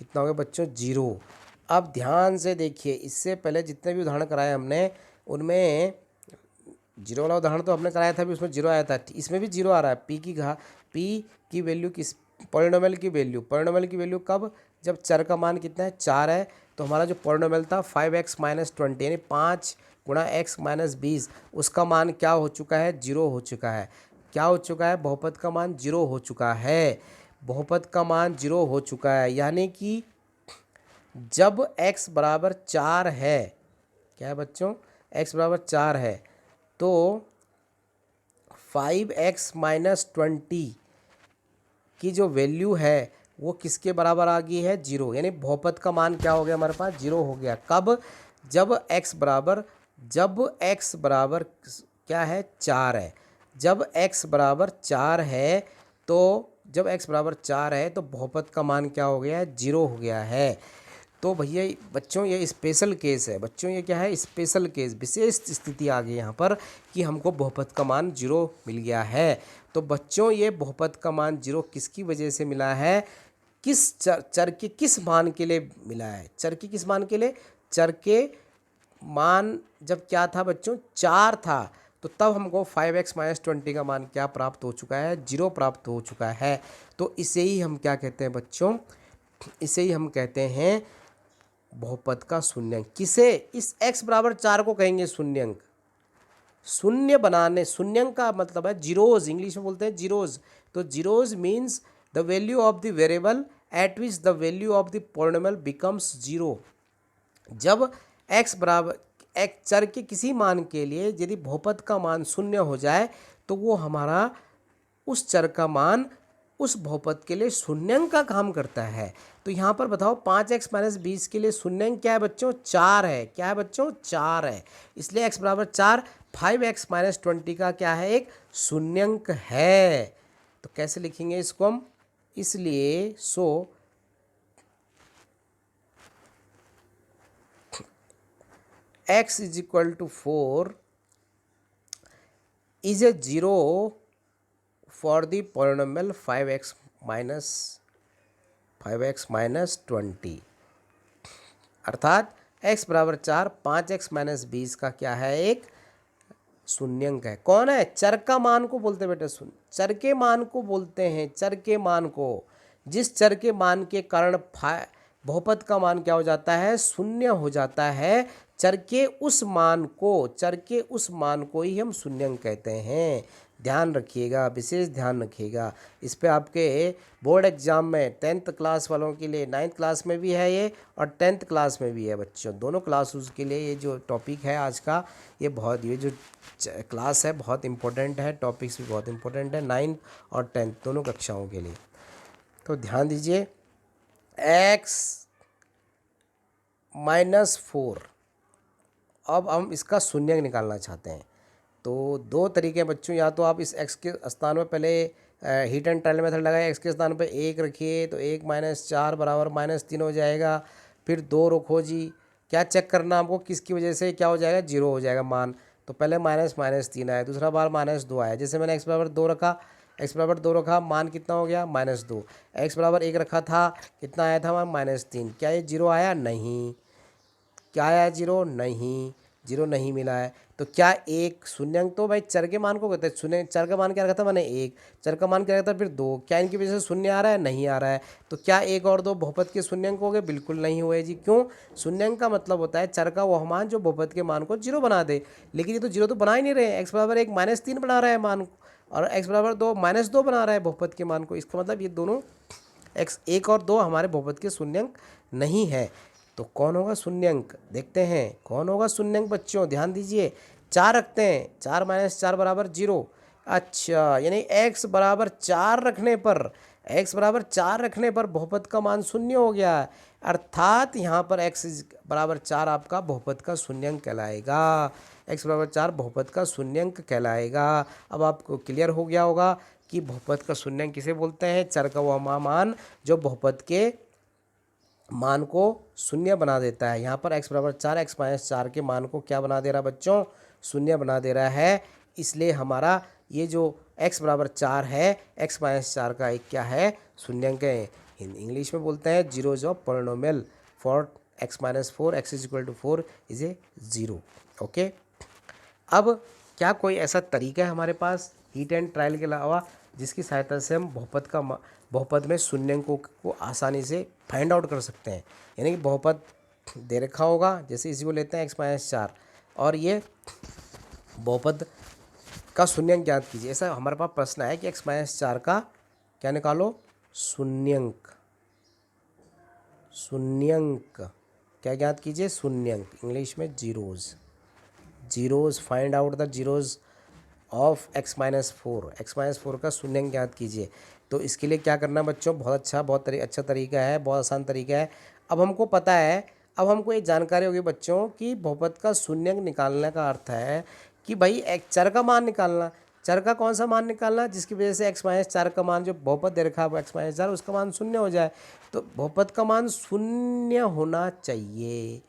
कितना हो गया बच्चों, 0। अब ध्यान से देखिए, इससे पहले जितने भी उदाहरण कराए हमने उनमें 0 वाला उदाहरण तो हमने कराया था भी, उसमें 0 आया था, इसमें भी 0 आ रहा है। पी की वैल्यू किस, पॉलिनोमियल की वैल्यू कब, जब चर का मान कितना है, 4 है। तो हमारा जो पॉलिनोमियल था 5x माइनस 20 यानी 5 गुणा x माइनस 20, उसका मान क्या हो चुका है, 0 हो चुका है। क्या हो चुका है, बहुपद का मान 0 हो चुका है। बहुपद का मान 0 हो चुका है, यानी कि जब x बराबर 4 है, क्या है बच्चों, x बराबर 4 है, तो 5x माइनस 20 की जो वैल्यू है वो किसके बराबर आ गई है, 0। यानी बहुपद का मान क्या हो गया हमारे पास, 0 हो गया। कब, जब x बराबर क्या है, 4 है। जब x बराबर 4 है, तो जब x बराबर 4 है तो बहुपद का मान क्या हो गया है, 0 हो गया है। तो भैया बच्चों ये स्पेशल केस है, बच्चों ये क्या है, स्पेशल केस, विशेष स्थिति आ गई यहाँ पर कि हमको बहुपद का मान 0 मिल गया है। तो बच्चों ये बहुपद का मान 0 किसकी वजह से मिला है, किस चर के किस मान के लिए मिला है, चर के किस मान के लिए, चर के मान जब क्या था बच्चों, 4 था, तो तब हमको 5x माइनस 20 का मान क्या प्राप्त हो चुका है, 0 प्राप्त हो चुका है। तो इसे ही हम क्या कहते हैं बच्चों, इसे ही हम कहते हैं बहुपद का शून्यंक। किसे, इस x बराबर 4 को कहेंगे शून्यंक। शून्य बनाने, शून्यंक का मतलब है जीरोज, इंग्लिश में बोलते हैं जीरोज। तो zeros means the value of the variable eight which the value of the polynomial becomes zero. जब x बराबर एक चर के किसी मान के लिए यदि बहुपद का मान शून्य हो जाए तो वो हमारा उस चर का मान उस बहुपद के लिए शून्यंक का काम करता है। तो यहाँ पर बताओ 5x माइनस 20 के लिए शून्यंक क्या है बच्चों? 4 है। क्या है बच्चों? 4 है। इसलिए x बराबर 4, 5x माइनस 20 का क्या है? एक शून्यंक है। तो कैसे लिखेंगे इसको हम? इसलिए x is equal to 4 is a zero for the polynomial 5x minus 20। अर्थात x बराबर 4, 5x माइनस 20 का क्या है? एक शून्यंक है। कौन है? चर का मान को बोलते हैं बेटा। चर के मान को बोलते हैं, चर के मान को। जिस चर के मान के कारण बहुपद का मान क्या हो जाता है? शून्य हो जाता है। चर के उस मान को ही हम शून्यंक कहते हैं। ध्यान रखिएगा, विशेष ध्यान रखिएगा। इस पे आपके बोर्ड एग्जाम में 10th क्लास वालों के लिए, 9th क्लास में भी है ये और 10th क्लास में भी है बच्चों। दोनों क्लास के लिए ये जो टॉपिक है आज का, ये जो क्लास है बहुत इंपॉर्टेंट है। टॉपिक्स भी बहुत इंपॉर्टेंट है 9th और 10th दोनों कक्षाओं के लिए। तो ध्यान दीजिए, x माइनस 4, अब हम इसका शून्यंक निकालना चाहते हैं। तो दो तरीके हैं बच्चों। या तो आप इस x के स्थान में पहले हीट एंड ट्रायल मेथड लगाए, x के स्थान पे 1 रखिए तो 1 माइनस 4 बराबर -3 हो जाएगा। फिर 2 रखो जी। क्या चेक करना आपको? किसकी वजह से क्या हो जाएगा? 0 हो जाएगा मान। तो पहले -3 आया, दूसरा बार -2 आया। जैसे मैंने x बराबर 2 रखा, मान कितना हो गया? -2। x बराबर 1 रखा था, कितना आया था मान? -3। क्या ये 0 आया? नहीं। क्या आया? 0 नहीं। 0 नहीं मिला है। तो क्या एक शून्यंक? तो भाई चर के मान को कहते हैं शून्य। चर का मान क्या रखा था मैंने? 1। चर का मान क्या रखा था? फिर 2। क्या इनकी वजह से शून्य आ रहा है? नहीं आ रहा है। तो क्या 1 और 2 बहुपद के शून्यंक हो गए? बिल्कुल नहीं हुए जी। क्यों? शून्यंक का मतलब होता है चर का वह मान जो बहुपद के मान को 0 बना दे। लेकिन ये तो 0 तो बना ही नहीं रहे। x बराबर 1 -3 बना रहा है मान को, और x बराबर 2 -2 बना रहा है बहुपद के मान को। इसका मतलब ये दोनों x 1 और 2 हमारे बहुपद के शून्यंक नहीं है। तो कौन होगा शून्यंक? देखते हैं कौन होगा शून्यंक बच्चों। ध्यान दीजिए, 4 रखते हैं। 4 माइनस 4 बराबर 0। अच्छा, यानी x बराबर 4 रखने पर बहुपद का मान शून्य हो गया। अर्थात यहाँ पर x बराबर 4 आपका बहुपद का शून्यंक कहलाएगा। x बराबर 4 बहुपद का शून्यंक कहलाएगा। अब आपको क्लियर हो गया होगा कि बहुपद का शून्यंक किसे बोलते हैं? चर का वह मान जो बहुपद के मान को शून्य बना देता है। यहाँ पर x बराबर 4, x माइनस 4 के मान को क्या बना दे रहा है बच्चों? शून्य बना दे रहा है। इसलिए हमारा ये जो x बराबर 4 है, x माइनस 4 का एक क्या है? शून्यंक है। इंग्लिश में बोलते हैं zeros of polynomial for x minus 4, x is equal to 4 is a 0। Okay, अब क्या कोई ऐसा तरीका है हमारे पास हीट एंड ट्रायल के अलावा जिसकी सहायता से हम बहुपद में शून्यंकों को आसानी से फाइंड आउट कर सकते हैं? यानी कि बहुपद दे रखा होगा, जैसे इसी को लेते हैं x माइनस 4, और ये बहुपद का शून्यंक ज्ञात कीजिए। ऐसा हमारे पास प्रश्न है कि x माइनस 4 का क्या निकालो? शून्यंक। क्या ज्ञात कीजिए? शून्यंक। इंग्लिश में zeros. Find out the zeros of x minus 4 का शून्यंक ज्ञात कीजिए। तो इसके लिए क्या करना है बच्चों? बहुत अच्छा तरीका है, बहुत आसान तरीका है। अब हमको पता है, अब हमको ये जानकारी होगी बच्चों कि बहुपद का शून्यंक निकालने का अर्थ है कि भाई एक चर का मान निकालना। चर का कौन सा मान निकालना? जिसकी वजह से x माइनस 4 का मान जो बहुपद दे रखा है x माइनस 4, उसका मान शून्य हो जाए। तो बहुपद का मान शून्य होना चाहिए।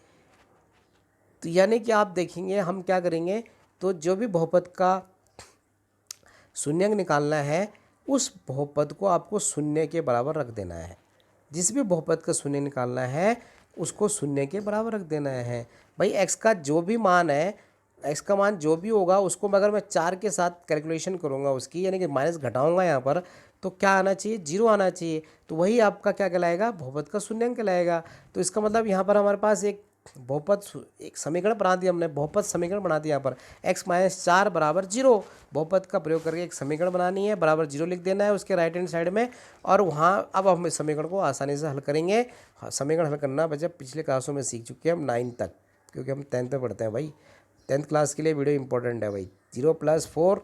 तो यानी कि आप देखेंगे हम क्या करेंगे, तो जो भी बहुपद का शून्यंक निकालना है उस बहुपद को आपको शून्य के बराबर रख देना है। जिस भी बहुपद का शून्य निकालना है उसको शून्य के बराबर रख देना है। भाई x का जो भी मान है, x का मान जो भी होगा उसको अगर मैं 4 के साथ कैलकुलेशन करूँगा उसकी, यानी कि माइनस घटाऊँगा यहाँ पर, तो क्या आना चाहिए? 0 आना चाहिए। तो वही आपका क्या कहलाएगा? बहुपद का शून्यंक कहलाएगा। तो इसका मतलब यहाँ पर हमारे पास एक एक समीकरण बना दिया हमने, बहुपद समीकरण बना दिया यहाँ पर x-4 बराबर 0। बहुपद का प्रयोग करके एक समीकरण बनानी है, बराबर 0 लिख देना है उसके राइट हैंड साइड में, और वहाँ अब हम इस समीकरण को आसानी से हल करेंगे। समीकरण हल करना बच्चा पिछले क्लासों में सीख चुके हैं हम 9 तक, क्योंकि हम 10th में पढ़ते हैं भाई। 10th क्लास के लिए वीडियो इंपॉर्टेंट है भाई। 0 + 4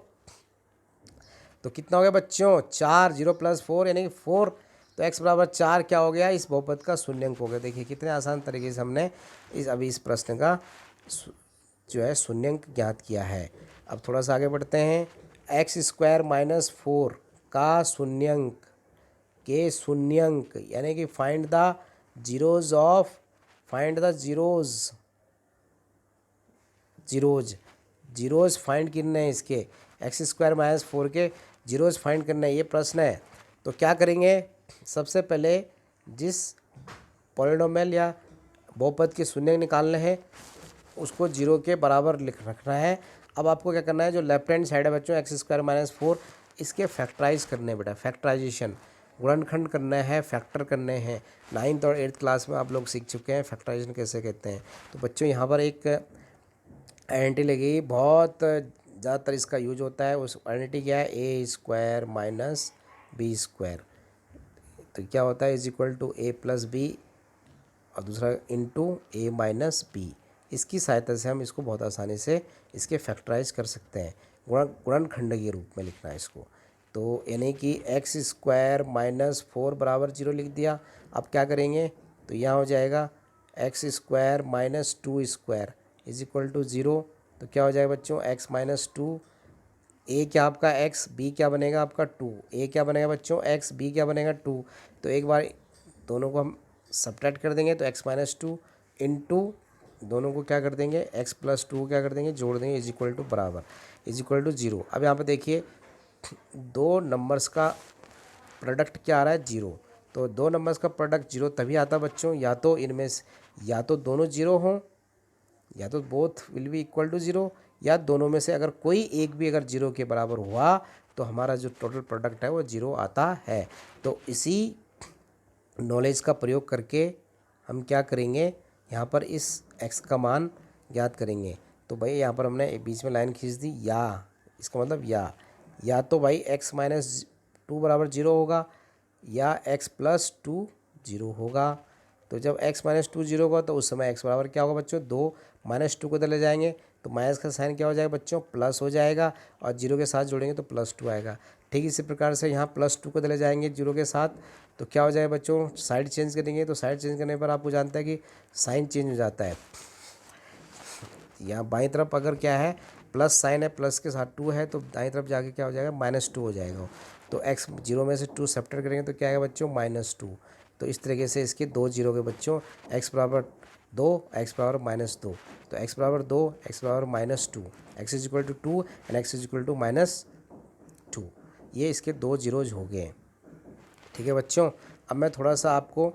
तो कितना हो गया बच्चों? 4। 0 + 4 यानी कि 4। तो x बराबर 4 क्या हो गया? इस बहुपद का शून्यंक हो गया। देखिए कितने आसान तरीके से हमने इस प्रश्न का जो है शून्यंक ज्ञात किया है। अब थोड़ा सा आगे बढ़ते हैं। x² - 4 का शून्यंक यानी कि फाइंड द जीरोज फाइंड करने हैं इसके। x² - 4 के जीरोज फाइंड करना है, ये प्रश्न है। तो क्या करेंगे? सबसे पहले जिस पॉलिनोमियल या बहुपद के शून्य निकालने हैं उसको 0 के बराबर रखना है। अब आपको क्या करना है, जो लेफ्ट हैंड साइड है बच्चों x² - 4, इसके फैक्टराइज करने हैं बेटा, फैक्टराइजेशन, गुणनखंड करना है, फैक्टर करने हैं। 9th और 8th क्लास में आप लोग सीख चुके हैं फैक्टराइजेशन कैसे कहते हैं। तो बच्चों यहाँ पर एक आइडेंटिटी लगी, बहुत ज़्यादातर इसका यूज होता है। उस आइडेंटिटी क्या है? a² - b²। तो क्या होता है? = a + b और दूसरा × a - b। इसकी सहायता से हम इसको बहुत आसानी से इसके फैक्टराइज कर सकते हैं। गुणनखंड के रूप में लिखना है इसको। तो यानी कि x² - 4 बराबर 0 लिख दिया। अब क्या करेंगे? तो यहाँ हो जाएगा x² - 2² = 0। तो क्या हो जाएगा बच्चों? x - 2, a क्या आपका x, b क्या बनेगा आपका 2। a क्या बनेगा बच्चों? x, b क्या बनेगा 2। तो एक बार दोनों को हम सब्ट्रैक्ट कर देंगे, तो x - 2 इंटू दोनों को क्या कर देंगे? x + 2 क्या कर देंगे? जोड़ देंगे, = बराबर = 0। अब यहाँ पे देखिए दो नंबर्स का प्रोडक्ट क्या आ रहा है? 0। तो दो नंबर्स का प्रोडक्ट 0 तभी आता है बच्चों, या तो इनमें से या तो दोनों 0 हों, या तो बोथ विल बी = 0, या दोनों में से अगर कोई एक भी अगर 0 के बराबर हुआ तो हमारा जो टोटल प्रोडक्ट है वो 0 आता है। तो इसी नॉलेज का प्रयोग करके हम क्या करेंगे? यहाँ पर इस x का मान ज्ञात करेंगे। तो भाई यहाँ पर हमने बीच में लाइन खींच दी, या इसका मतलब या तो भाई x - 2 बराबर 0 होगा, या x + 2 0 होगा। तो जब x - 2 0 होगा तो उस समय x बराबर क्या होगा बच्चों? 2 - 2 को इधर ले जाएंगे तो माइनस का साइन क्या हो जाएगा बच्चों? प्लस हो जाएगा, और 0 के साथ जोड़ेंगे तो +2 आएगा। ठीक इसी प्रकार से यहाँ +2 को इधर ले जाएंगे 0 के साथ, तो क्या हो जाएगा बच्चों? साइड चेंज करेंगे, तो साइड चेंज करने पर आपको जानता है कि साइन चेंज हो जाता है। यहाँ बाईं तरफ अगर क्या है, प्लस साइन है, प्लस के साथ 2 है, तो दाईं तरफ जाके क्या हो जाएगा? -2 हो जाएगा। तो x 0 में से 2 सब्ट्रैक्ट करेंगे तो क्या आएगा बच्चों? -2। तो इस तरीके से इसके दो 0 के बच्चों, x बराबर 2, x बराबर -2। तो x बराबर 2, x बराबर -2, x = 2 एंड x = -2। ये इसके दो जीरोज हो गए। ठीक है बच्चों। अब मैं थोड़ा सा आपको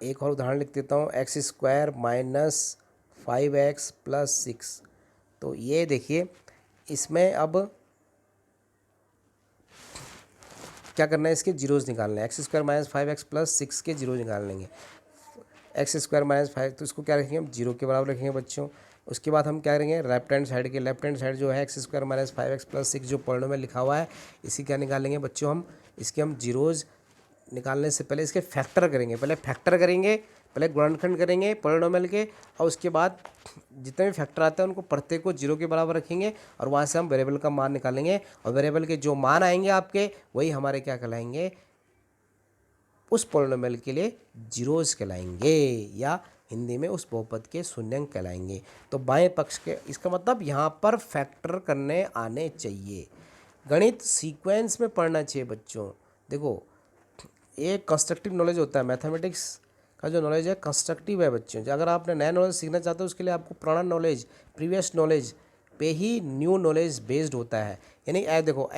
एक और उदाहरण लिख देता हूँ। x² - 5x + 6। तो ये देखिए, इसमें अब क्या करना है? इसके जीरोज निकालने हैं। x² - 5x + 6 के जीरोज निकाल लेंगे। x² - 5, तो इसको क्या रखेंगे हम? 0 के बराबर रखेंगे बच्चों। उसके बाद हम क्या करेंगे? लेफ्ट हैंड साइड जो है x² - 5x + 6 जो पॉलिनोमियल लिखा हुआ है, इसी क्या निकालेंगे बच्चों हम? इसके हम जीरोज निकालने से पहले इसके फैक्टर करेंगे। पहले गुणनखंड करेंगे पॉलिनोमियल के, और उसके बाद जितने भी फैक्टर आते हैं उनको प्रत्येक को 0 के बराबर रखेंगे, और वहाँ से हम वेरिएबल का मान निकालेंगे, और वेरिएबल के जो मान आएंगे आपके, वही हमारे क्या कहलाएंगे? उस पॉलिनोमियल के लिए जीरोज कहलाएंगे, या हिंदी में उस बहुपद के शून्यंक कहलाएंगे। तो बाएं पक्ष के, इसका मतलब यहाँ पर फैक्टर करने आने चाहिए। गणित सीक्वेंस में पढ़ना चाहिए बच्चों। देखो, एक कंस्ट्रक्टिव नॉलेज होता है, मैथमेटिक्स का जो नॉलेज है कंस्ट्रक्टिव है बच्चों। अगर आपने नया नॉलेज सीखना चाहते हो उसके लिए आपको पुराना नॉलेज, प्रीवियस नॉलेज पे ही न्यू नॉलेज बेस्ड होता है। यानी देखो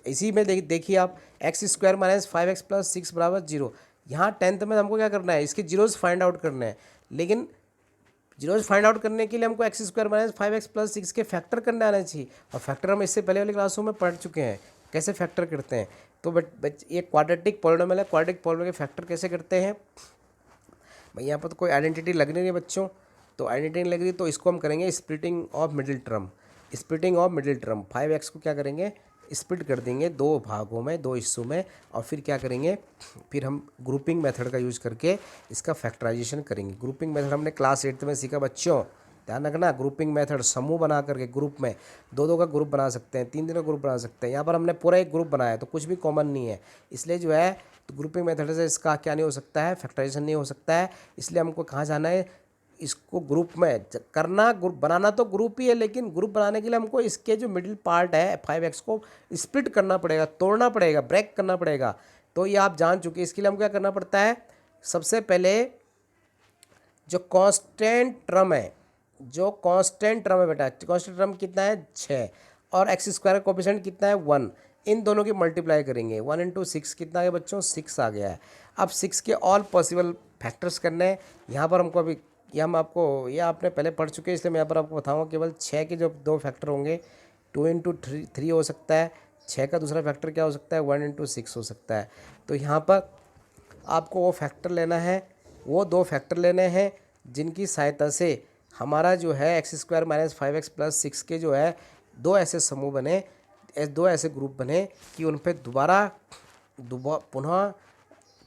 इसी में देखिए आप, x² - 5x + 6 बराबर 0। यहाँ 10th में हमको क्या करना है? इसके जीरोज फाइंड आउट करने हैं। लेकिन जीरोज फाइंड आउट करने के लिए हमको x² - 5x + 6 के फैक्टर करने आना चाहिए, और फैक्टर हम इससे पहले वाली क्लासों में पढ़ चुके हैं कैसे फैक्टर करते हैं। तो ये क्वाड्रेटिक पॉलिनोमियल है, क्वाड्रेटिक पॉलिनोमियल के फैक्टर कैसे करते हैं भाई? यहाँ पर तो कोई आइडेंटिटी लग नहीं रही है बच्चों। तो आइडेंटिटी नहीं लग रही तो इसको हम करेंगे splitting of middle term. Splitting of middle term 5x को क्या करेंगे, स्प्लिट कर देंगे दो भागों में, दो हिस्सों में, और फिर क्या करेंगे, फिर हम ग्रुपिंग मेथड का यूज़ करके इसका फैक्टराइजेशन करेंगे। ग्रुपिंग मेथड हमने क्लास 8 में सीखा बच्चों, ध्यान रखना। ग्रुपिंग मेथड समूह बना करके ग्रुप में दो दो का ग्रुप बना सकते हैं, तीन तीन का ग्रुप बना सकते हैं। यहाँ पर हमने पूरा एक ग्रुप बनाया है तो कुछ भी कॉमन नहीं है, इसलिए जो है तो ग्रुपिंग मेथड से इसका क्या नहीं हो सकता है, फैक्टराइजेशन नहीं हो सकता है। इसलिए हमको कहाँ जाना है, इसको ग्रुप में करना। ग्रुप बनाना तो ग्रुप ही है, लेकिन ग्रुप बनाने के लिए हमको इसके जो मिडिल पार्ट है 5x को स्प्लिट करना पड़ेगा, तोड़ना पड़ेगा, ब्रेक करना पड़ेगा। तो ये आप जान चुके। इसके लिए हमको क्या करना पड़ता है, सबसे पहले जो कांस्टेंट टर्म है, जो कांस्टेंट टर्म है बेटा, कांस्टेंट टर्म कितना है 6, और एक्स स्क्वायर का कोफिशिएंट कितना है 1, इन दोनों की मल्टीप्लाई करेंगे। 1 इंटू 6 कितना है बच्चों, 6 आ गया है। अब 6 के ऑल पॉसिबल फैक्टर्स करने हैं। यहाँ पर हमको अभी ये हम आपको, ये आपने पहले पढ़ चुके हैं, इसलिए मैं यहाँ पर आपको बताऊँगा। केवल 6 के जो दो फैक्टर होंगे, 2 इंटू 3 हो सकता है, 6 का दूसरा फैक्टर क्या हो सकता है, 1 इंटू 6 हो सकता है। तो यहाँ पर आपको वो फैक्टर लेना है, वो दो फैक्टर लेने हैं जिनकी सहायता से हमारा जो है x square minus 5x plus 6 के जो है दो ऐसे समूह बने, दो ऐसे ग्रुप बने कि उन पर दोबारा पुनः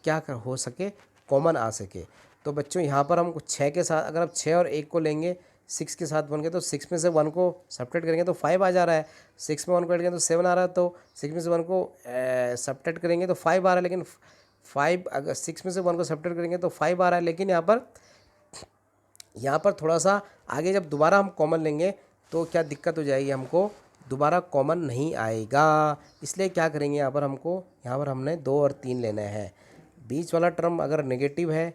क्या कर हो सके, कॉमन आ सके। तो बच्चों यहाँ पर हम 6 के साथ, अगर आप 6 और 1 को लेंगे 6 के साथ बन गए, तो 6 में से 1 को सब्ट्रैक्ट करेंगे तो 5 आ जा रहा है, 6 में 1 को ऐड करेंगे तो 7 आ रहा है, तो 6 में से 1 को सब्ट्रैक्ट करेंगे तो 5 आ रहा है। लेकिन 5, अगर 6 में से 1 को सब्ट्रैक्ट करेंगे तो 5 आ रहा है, लेकिन यहाँ पर थोड़ा सा आगे जब दोबारा हम कॉमन लेंगे तो क्या दिक्कत हो जाएगी, हमको दोबारा कॉमन नहीं आएगा। इसलिए क्या करेंगे, यहाँ पर हमने 2 और 3 लेना है। बीच वाला टर्म अगर नेगेटिव है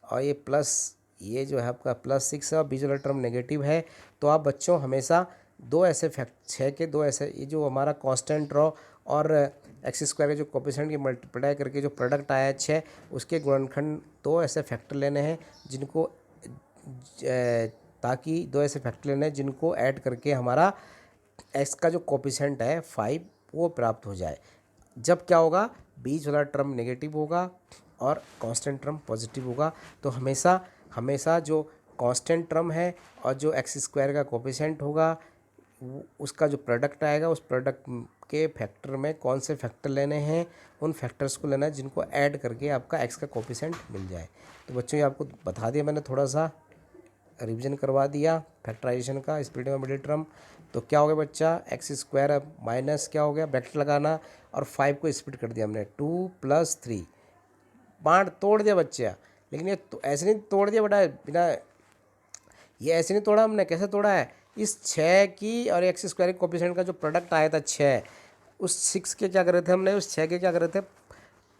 और ये प्लस, ये जो है आपका +6 है और बीच वाला टर्म नेगेटिव है, तो आप बच्चों हमेशा दो ऐसे फैक्ट 6 के दो ऐसे, ये जो हमारा कांस्टेंट रॉ और एक्स स्क्वायर के जो कोफिशिएंट की मल्टीप्लाई करके जो प्रोडक्ट आया है 6, उसके गुणनखंड दो ऐसे फैक्टर लेने हैं जिनको ताकि दो ऐसे फैक्टर लेने हैं जिनको ऐड करके हमारा एक्स का जो कोफिशिएंट है 5 वो प्राप्त हो जाए। जब क्या होगा, बीच वाला टर्म नेगेटिव होगा और कांस्टेंट टर्म पॉजिटिव होगा। तो हमेशा हमेशा जो कांस्टेंट टर्म है और जो एक्स स्क्वायर का कोफिशिएंट होगा, उसका जो प्रोडक्ट आएगा, उस प्रोडक्ट के फैक्टर में कौन से फैक्टर लेने हैं, उन फैक्टर्स को लेना है जिनको ऐड करके आपका एक्स का कोफिशिएंट मिल जाए। तो बच्चों ये आपको बता दिया मैंने, थोड़ा सा रिवीजन करवा दिया फैक्टराइजेशन का, स्प्लिटिंग ऑफ मिडिल टर्म। तो क्या हो गया बच्चा, एक्स स्क्वायर अब माइनस क्या हो गया, ब्रैकेट लगाना, और 5 को स्प्लिट कर दिया हमने, 2 + 3, बाँट तोड़ दिया बच्चा। लेकिन ये तो ऐसे नहीं तोड़ दिया बेटा, बिना ये ऐसे नहीं तोड़ा हमने, कैसे तोड़ा है, इस 6 की और एक्स स्क्वायर के कोफिशिएंट का जो प्रोडक्ट आया था 6, उस 6 के क्या कर रहे थे हमने, उस 6 के क्या कर रहे थे,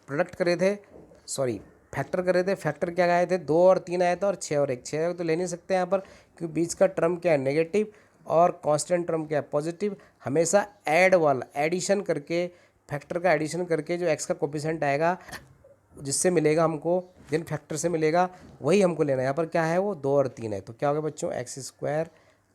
प्रोडक्ट करे थे, सॉरी फैक्टर कर रहे थे। फैक्टर क्या आए थे, 2 और 3 आया था, और 6 और 1, 6 तो ले नहीं सकते यहाँ पर, क्योंकि बीच का टर्म क्या है नेगेटिव और कांस्टेंट टर्म क्या है पॉजिटिव। हमेशा ऐड वाला एडिशन करके, फैक्टर का एडिशन करके जो एक्स का कोफिशिएंट आएगा, जिससे मिलेगा हमको, जिन फैक्टर से मिलेगा वही हमको लेना है। यहाँ पर क्या है, वो 2 और 3 है। तो क्या होगा बच्चों, एक्स स्क्वायर,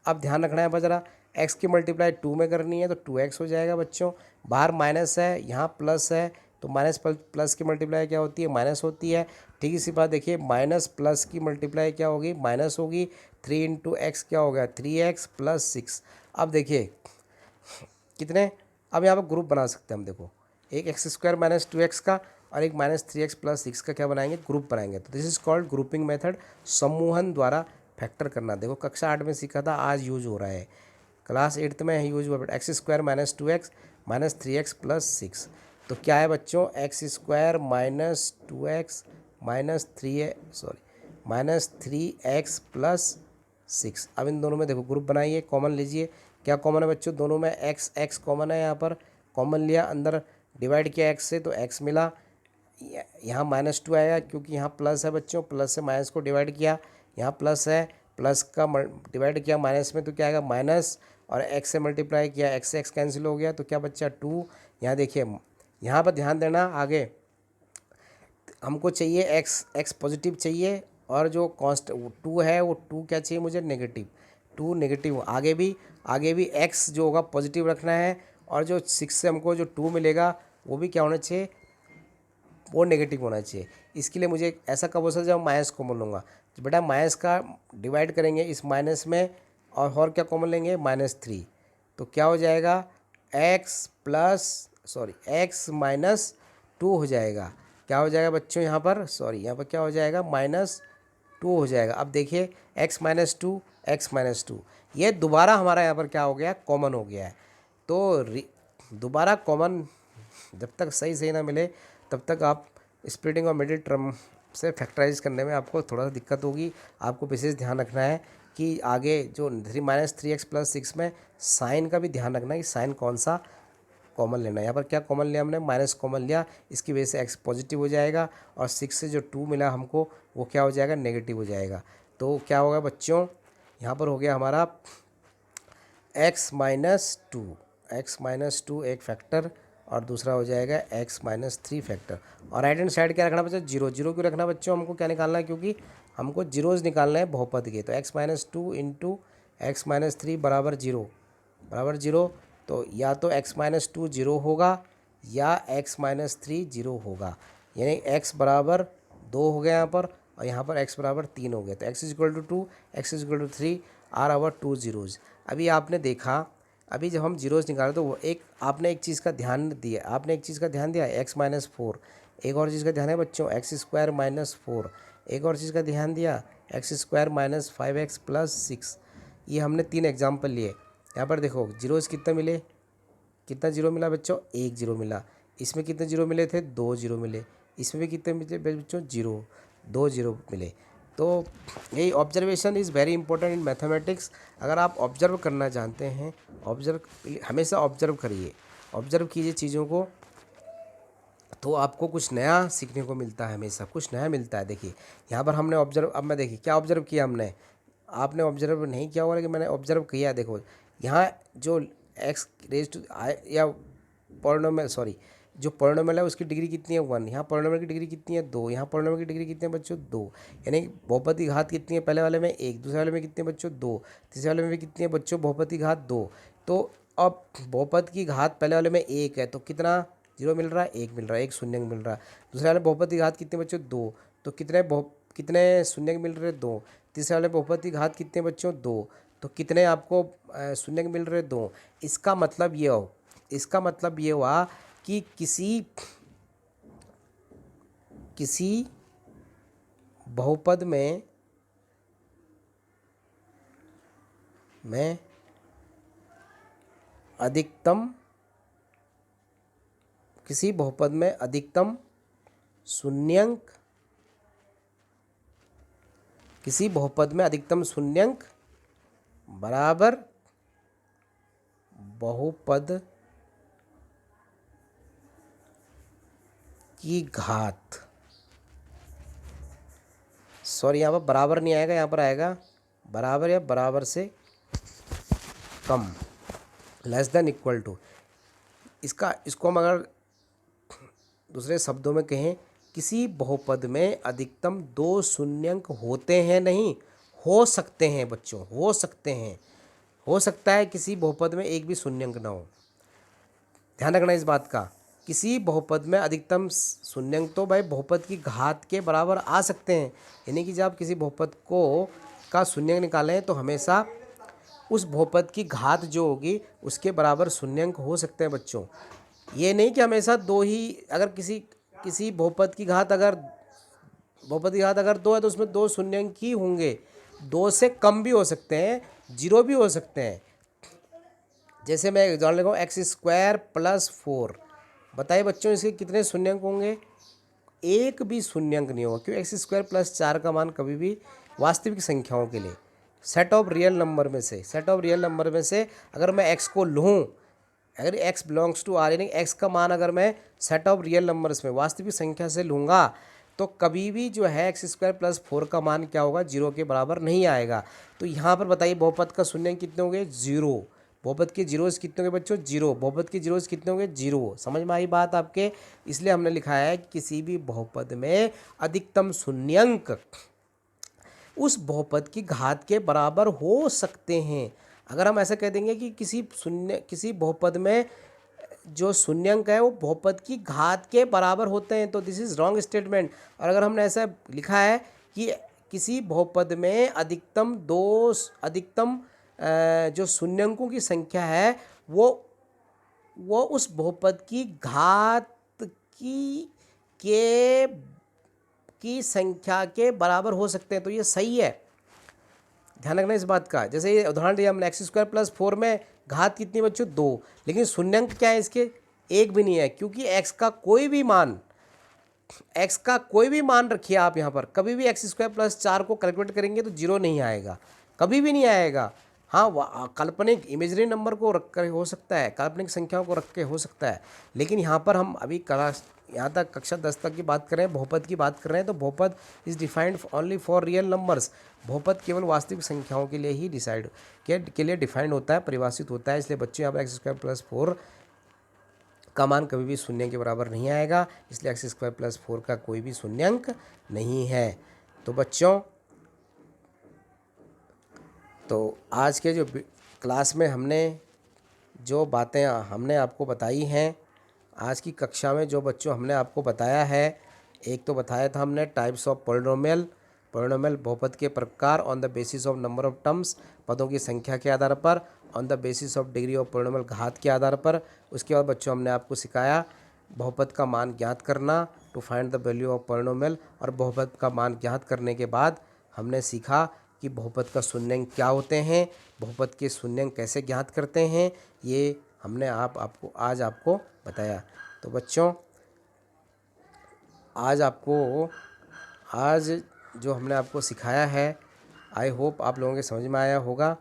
अब ध्यान रखना है ज़रा, एक्स की मल्टीप्लाई 2 में करनी है तो 2x हो जाएगा बच्चों। बाहर माइनस है, यहाँ प्लस है, तो माइनस प्लस की मल्टीप्लाई क्या होती है, माइनस होती है। ठीक इसी बात देखिए, माइनस प्लस की मल्टीप्लाई क्या होगी, माइनस होगी। 3 इंटू एक्स क्या हो गया, 3x + 6। अब देखिए कितने, अब यहाँ पर ग्रुप बना सकते हैं हम, देखो एक एक्स स्क्वायर माइनस 2x का और एक -3x + 6 का क्या बनाएंगे, ग्रुप बनाएंगे। तो this is called grouping method, समूहन द्वारा फैक्टर करना। देखो कक्षा 8 में सीखा था, आज यूज हो रहा है, क्लास 8 में यूज हुआ। X square minus 2x -3x + 6, तो क्या है बच्चों, एक्स स्क्वायर -2x -3x + 6। अब इन दोनों में देखो ग्रुप बनाइए, कॉमन लीजिए। क्या कॉमन है बच्चों, दोनों में x कॉमन है, यहाँ पर कॉमन लिया, अंदर डिवाइड किया x से तो x मिला। यहाँ -2 आएगा क्योंकि यहाँ प्लस है बच्चों, प्लस से माइनस को डिवाइड किया, यहाँ प्लस है, प्लस का डिवाइड किया माइनस में तो क्या आएगा माइनस, और x से मल्टीप्लाई किया, x से x कैंसिल हो गया तो क्या बच्चा 2। यहाँ देखिए, यहाँ पर ध्यान देना, आगे हमको चाहिए x पॉजिटिव चाहिए, और जो कॉन्स्ट 2 है वो 2 क्या चाहिए मुझे, नेगेटिव, 2 नेगेटिव। आगे भी x जो होगा पॉजिटिव रखना है, और जो 6 से हमको जो 2 मिलेगा वो भी क्या होना चाहिए, वो नेगेटिव होना चाहिए। इसके लिए मुझे ऐसा कब हो सकता है जब माइनस कॉमन लूँगा। तो बेटा माइनस का डिवाइड करेंगे इस माइनस में और क्या कॉमन लेंगे -3, तो क्या हो जाएगा x -2 हो जाएगा। क्या हो जाएगा बच्चों यहाँ पर यहाँ पर क्या हो जाएगा -2 हो जाएगा। अब देखिए x -2 ये दोबारा हमारा यहाँ पर क्या हो गया कॉमन हो गया है। तो दोबारा कॉमन जब तक सही ना मिले तब तक आप स्प्लिटिंग और मिडिल टर्म से फैक्टराइज करने में आपको थोड़ा सा दिक्कत होगी। आपको विशेष ध्यान रखना है कि आगे जो -3x + 6 में साइन का भी ध्यान रखना है कि साइन कौन सा कॉमन लेना है। यहाँ पर क्या कॉमन लिया हमने माइनस कॉमन लिया, इसकी वजह से x पॉजिटिव हो जाएगा और 6 से जो 2 मिला हमको वो क्या हो जाएगा नेगेटिव हो जाएगा। तो क्या होगा बच्चों यहाँ पर हो गया हमारा x -2 एक फैक्टर और दूसरा हो जाएगा x -3 फैक्टर। और राइट हैंड साइड क्या रखना बच्चों जीरो क्यों रखना बच्चों हमको क्या निकालना है क्योंकि हमको जीरोज़ निकालना है बहुपद के। तो x -2 इंटू x -3 बराबर जीरो। तो या तो x -2 जीरो होगा या x -3 जीरो होगा, यानी x बराबर 2 हो गया यहाँ पर और यहाँ पर x बराबर 3 हो गया। तो x = 2 x = 3 are our 2 zeros. अभी आपने देखा अभी जब हम जीरोज़ निकाले तो वो आपने एक चीज़ का ध्यान दिया x -4। एक और चीज़ का ध्यान है बच्चों x² -4। एक और चीज़ का ध्यान दिया x² -5x + 6। ये हमने 3 एग्जाम्पल लिए। यहाँ पर देखो जीरोज़ कितना जीरो मिला बच्चों 1 जीरो मिला। इसमें कितने जीरो मिले थे 2 जीरो मिले। इसमें भी कितने मिले बच्चों 2 जीरो मिले। तो यही observation is very important in mathematics. अगर आप ऑब्जर्व करना जानते हैं हमेशा ऑब्जर्व करिए, ऑब्जर्व कीजिए चीज़ों को, तो आपको कुछ नया सीखने को मिलता है, हमेशा कुछ नया मिलता है। देखिए यहाँ पर हमने ऑब्जर्व, अब मैं देखिए क्या ऑब्जर्व किया हमने, आपने ऑब्जर्व नहीं किया होगा लेकिन मैंने ऑब्जर्व किया। देखो यहाँ जो या जो पॉलिनोमियल है उसकी डिग्री कितनी है 1, यहाँ पॉलिनोमियल की डिग्री कितनी है 2, यहाँ पॉलिनोमियल की डिग्री कितनी है बच्चों 2, यानी बहुपद की घात कितनी है पहले वाले में 1, दूसरे वाले में कितनी है बच्चों 2, तीसरे वाले में भी कितनी है बच्चों बहुपद की घात 2। तो अब बहुपद की घात पहले वाले में 1 है तो कितना जीरो मिल रहा है 1 मिल रहा है, 1 शून्य मिल रहा है। दूसरे वाले बहुपद की घात कितने बच्चों 2, तो कितने शून्य मिल रहे 2। तीसरे वाले बहुपद की घात कितने बच्चों 2, तो कितने आपको शून्य मिल रहे 2। इसका मतलब ये हुआ कि किसी बहुपद में अधिकतम शून्यंक बराबर बहुपद की घात, यहाँ पर बराबर नहीं आएगा, यहाँ पर आएगा बराबर या बराबर से कम, < इसको हम अगर दूसरे शब्दों में कहें, किसी बहुपद में अधिकतम 2 शून्यंक होते हैं, नहीं हो सकते हैं बच्चों, हो सकता है किसी बहुपद में एक भी शून्यंक ना हो। ध्यान रखना इस बात का, किसी बहुपद में अधिकतम शून्यंक तो भाई बहुपद की घात के बराबर आ सकते हैं, यानी कि जब आप किसी बहुपद का शून्यंक निकालें तो हमेशा उस बहुपद की घात जो होगी उसके बराबर शून्यंक हो सकते हैं बच्चों। ये नहीं कि हमेशा 2 ही, अगर किसी बहुपद की घात अगर 2 है तो उसमें 2 शून्यंक ही होंगे, 2 से कम भी हो सकते हैं, 0 भी हो सकते हैं। जैसे मैं एग्जाम्पल लगाऊँ x² + 4, बताइए बच्चों इसके कितने शून्यंक होंगे, एक भी शून्यंक नहीं होगा, क्योंकि x² + 4 का मान कभी भी वास्तविक संख्याओं के लिए सेट ऑफ रियल नंबर में से अगर मैं x को लूँ, अगर x बिलोंग्स टू R यानी x का मान अगर मैं सेट ऑफ रियल नंबर्स में वास्तविक संख्या से लूँगा तो कभी भी जो है x² + 4 का मान क्या होगा 0 के बराबर नहीं आएगा। तो यहाँ पर बताइए बहुपद का शून्यंक कितने होंगे 0, बहुपद के जीरोज़ कितने होंगे बच्चों 0, बहुपद के जीरोज़ कितने होंगे 0। समझ में आई बात आपके, इसलिए हमने लिखा है कि किसी भी बहुपद में अधिकतम शून्यंक उस बहुपद की घात के बराबर हो सकते हैं। अगर हम ऐसा कह देंगे कि किसी बहुपद में जो शून्यंक है वो बहुपद की घात के बराबर होते हैं, तो दिस इज़ रॉन्ग स्टेटमेंट। और अगर हमने ऐसा लिखा है कि किसी बहुपद में अधिकतम जो शून्यंकों की संख्या है वो उस बहुपद की घात की संख्या के बराबर हो सकते हैं, तो ये सही है। ध्यान रखना इस बात का। जैसे ये उदाहरण दिया हमने x² + 4 में घात कितनी बच्चों 2, लेकिन शून्यंक क्या है इसके, 1 भी नहीं है, क्योंकि x का कोई भी मान रखिए आप यहाँ पर, कभी भी x² + 4 को कैलकुलेट करेंगे तो 0 नहीं आएगा, कभी भी नहीं आएगा। हाँ, काल्पनिक इमेजरी नंबर को रख कर हो सकता है, काल्पनिक संख्याओं को रख के हो सकता है, लेकिन यहाँ पर हम अभी यहाँ तक कक्षा 10 तक की बात कर रहे हैं, बहुपद की बात कर रहे हैं, तो बहुपद is defined only for real numbers. बहुपद केवल वास्तविक संख्याओं के लिए ही के लिए डिफाइंड होता है, परिभाषित होता है। इसलिए बच्चों यहाँ पर x² + 4 का मान कभी भी शून्य के बराबर नहीं आएगा, इसलिए x² + 4 का कोई भी शून्यंक नहीं है। तो बच्चों, तो आज के जो क्लास में हमने जो बातें हमने आपको बताई हैं, आज की कक्षा में जो बच्चों हमने आपको बताया है, एक तो बताया था हमने टाइप्स ऑफ पॉलिनोमियल बहुपद के प्रकार on the basis of number of terms, पदों की संख्या के आधार पर, on the basis of degree of polynomial घात के आधार पर। उसके बाद बच्चों हमने आपको सिखाया बहुपद का मान ज्ञात करना, to find the value of polynomial, और बहुपद का मान ज्ञात करने के बाद हमने सीखा कि बहुपद का शून्यंक क्या होते हैं, बहुपद के शून्यंक कैसे ज्ञात करते हैं, ये हमने आपको आज बताया। तो बच्चों, आज जो हमने आपको सिखाया है, आई होप आप लोगों के समझ में आया होगा।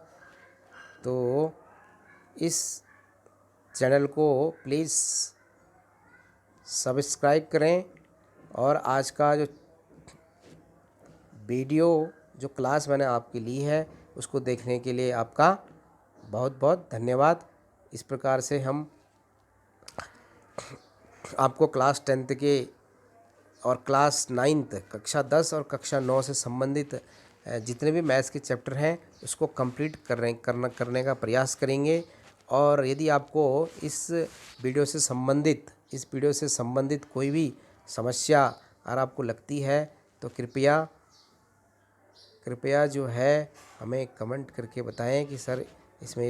तो इस चैनल को प्लीज़ सब्सक्राइब करें, और आज का जो वीडियो जो क्लास मैंने आपकी ली है उसको देखने के लिए आपका बहुत बहुत धन्यवाद। इस प्रकार से हम आपको क्लास 10 के और क्लास 9 कक्षा 10 और कक्षा 9 से संबंधित जितने भी मैथ्स के चैप्टर हैं उसको कंप्लीट करने का प्रयास करेंगे। और यदि आपको इस वीडियो से संबंधित कोई भी समस्या अगर आपको लगती है तो कृपया जो है हमें कमेंट करके बताएं कि सर इसमें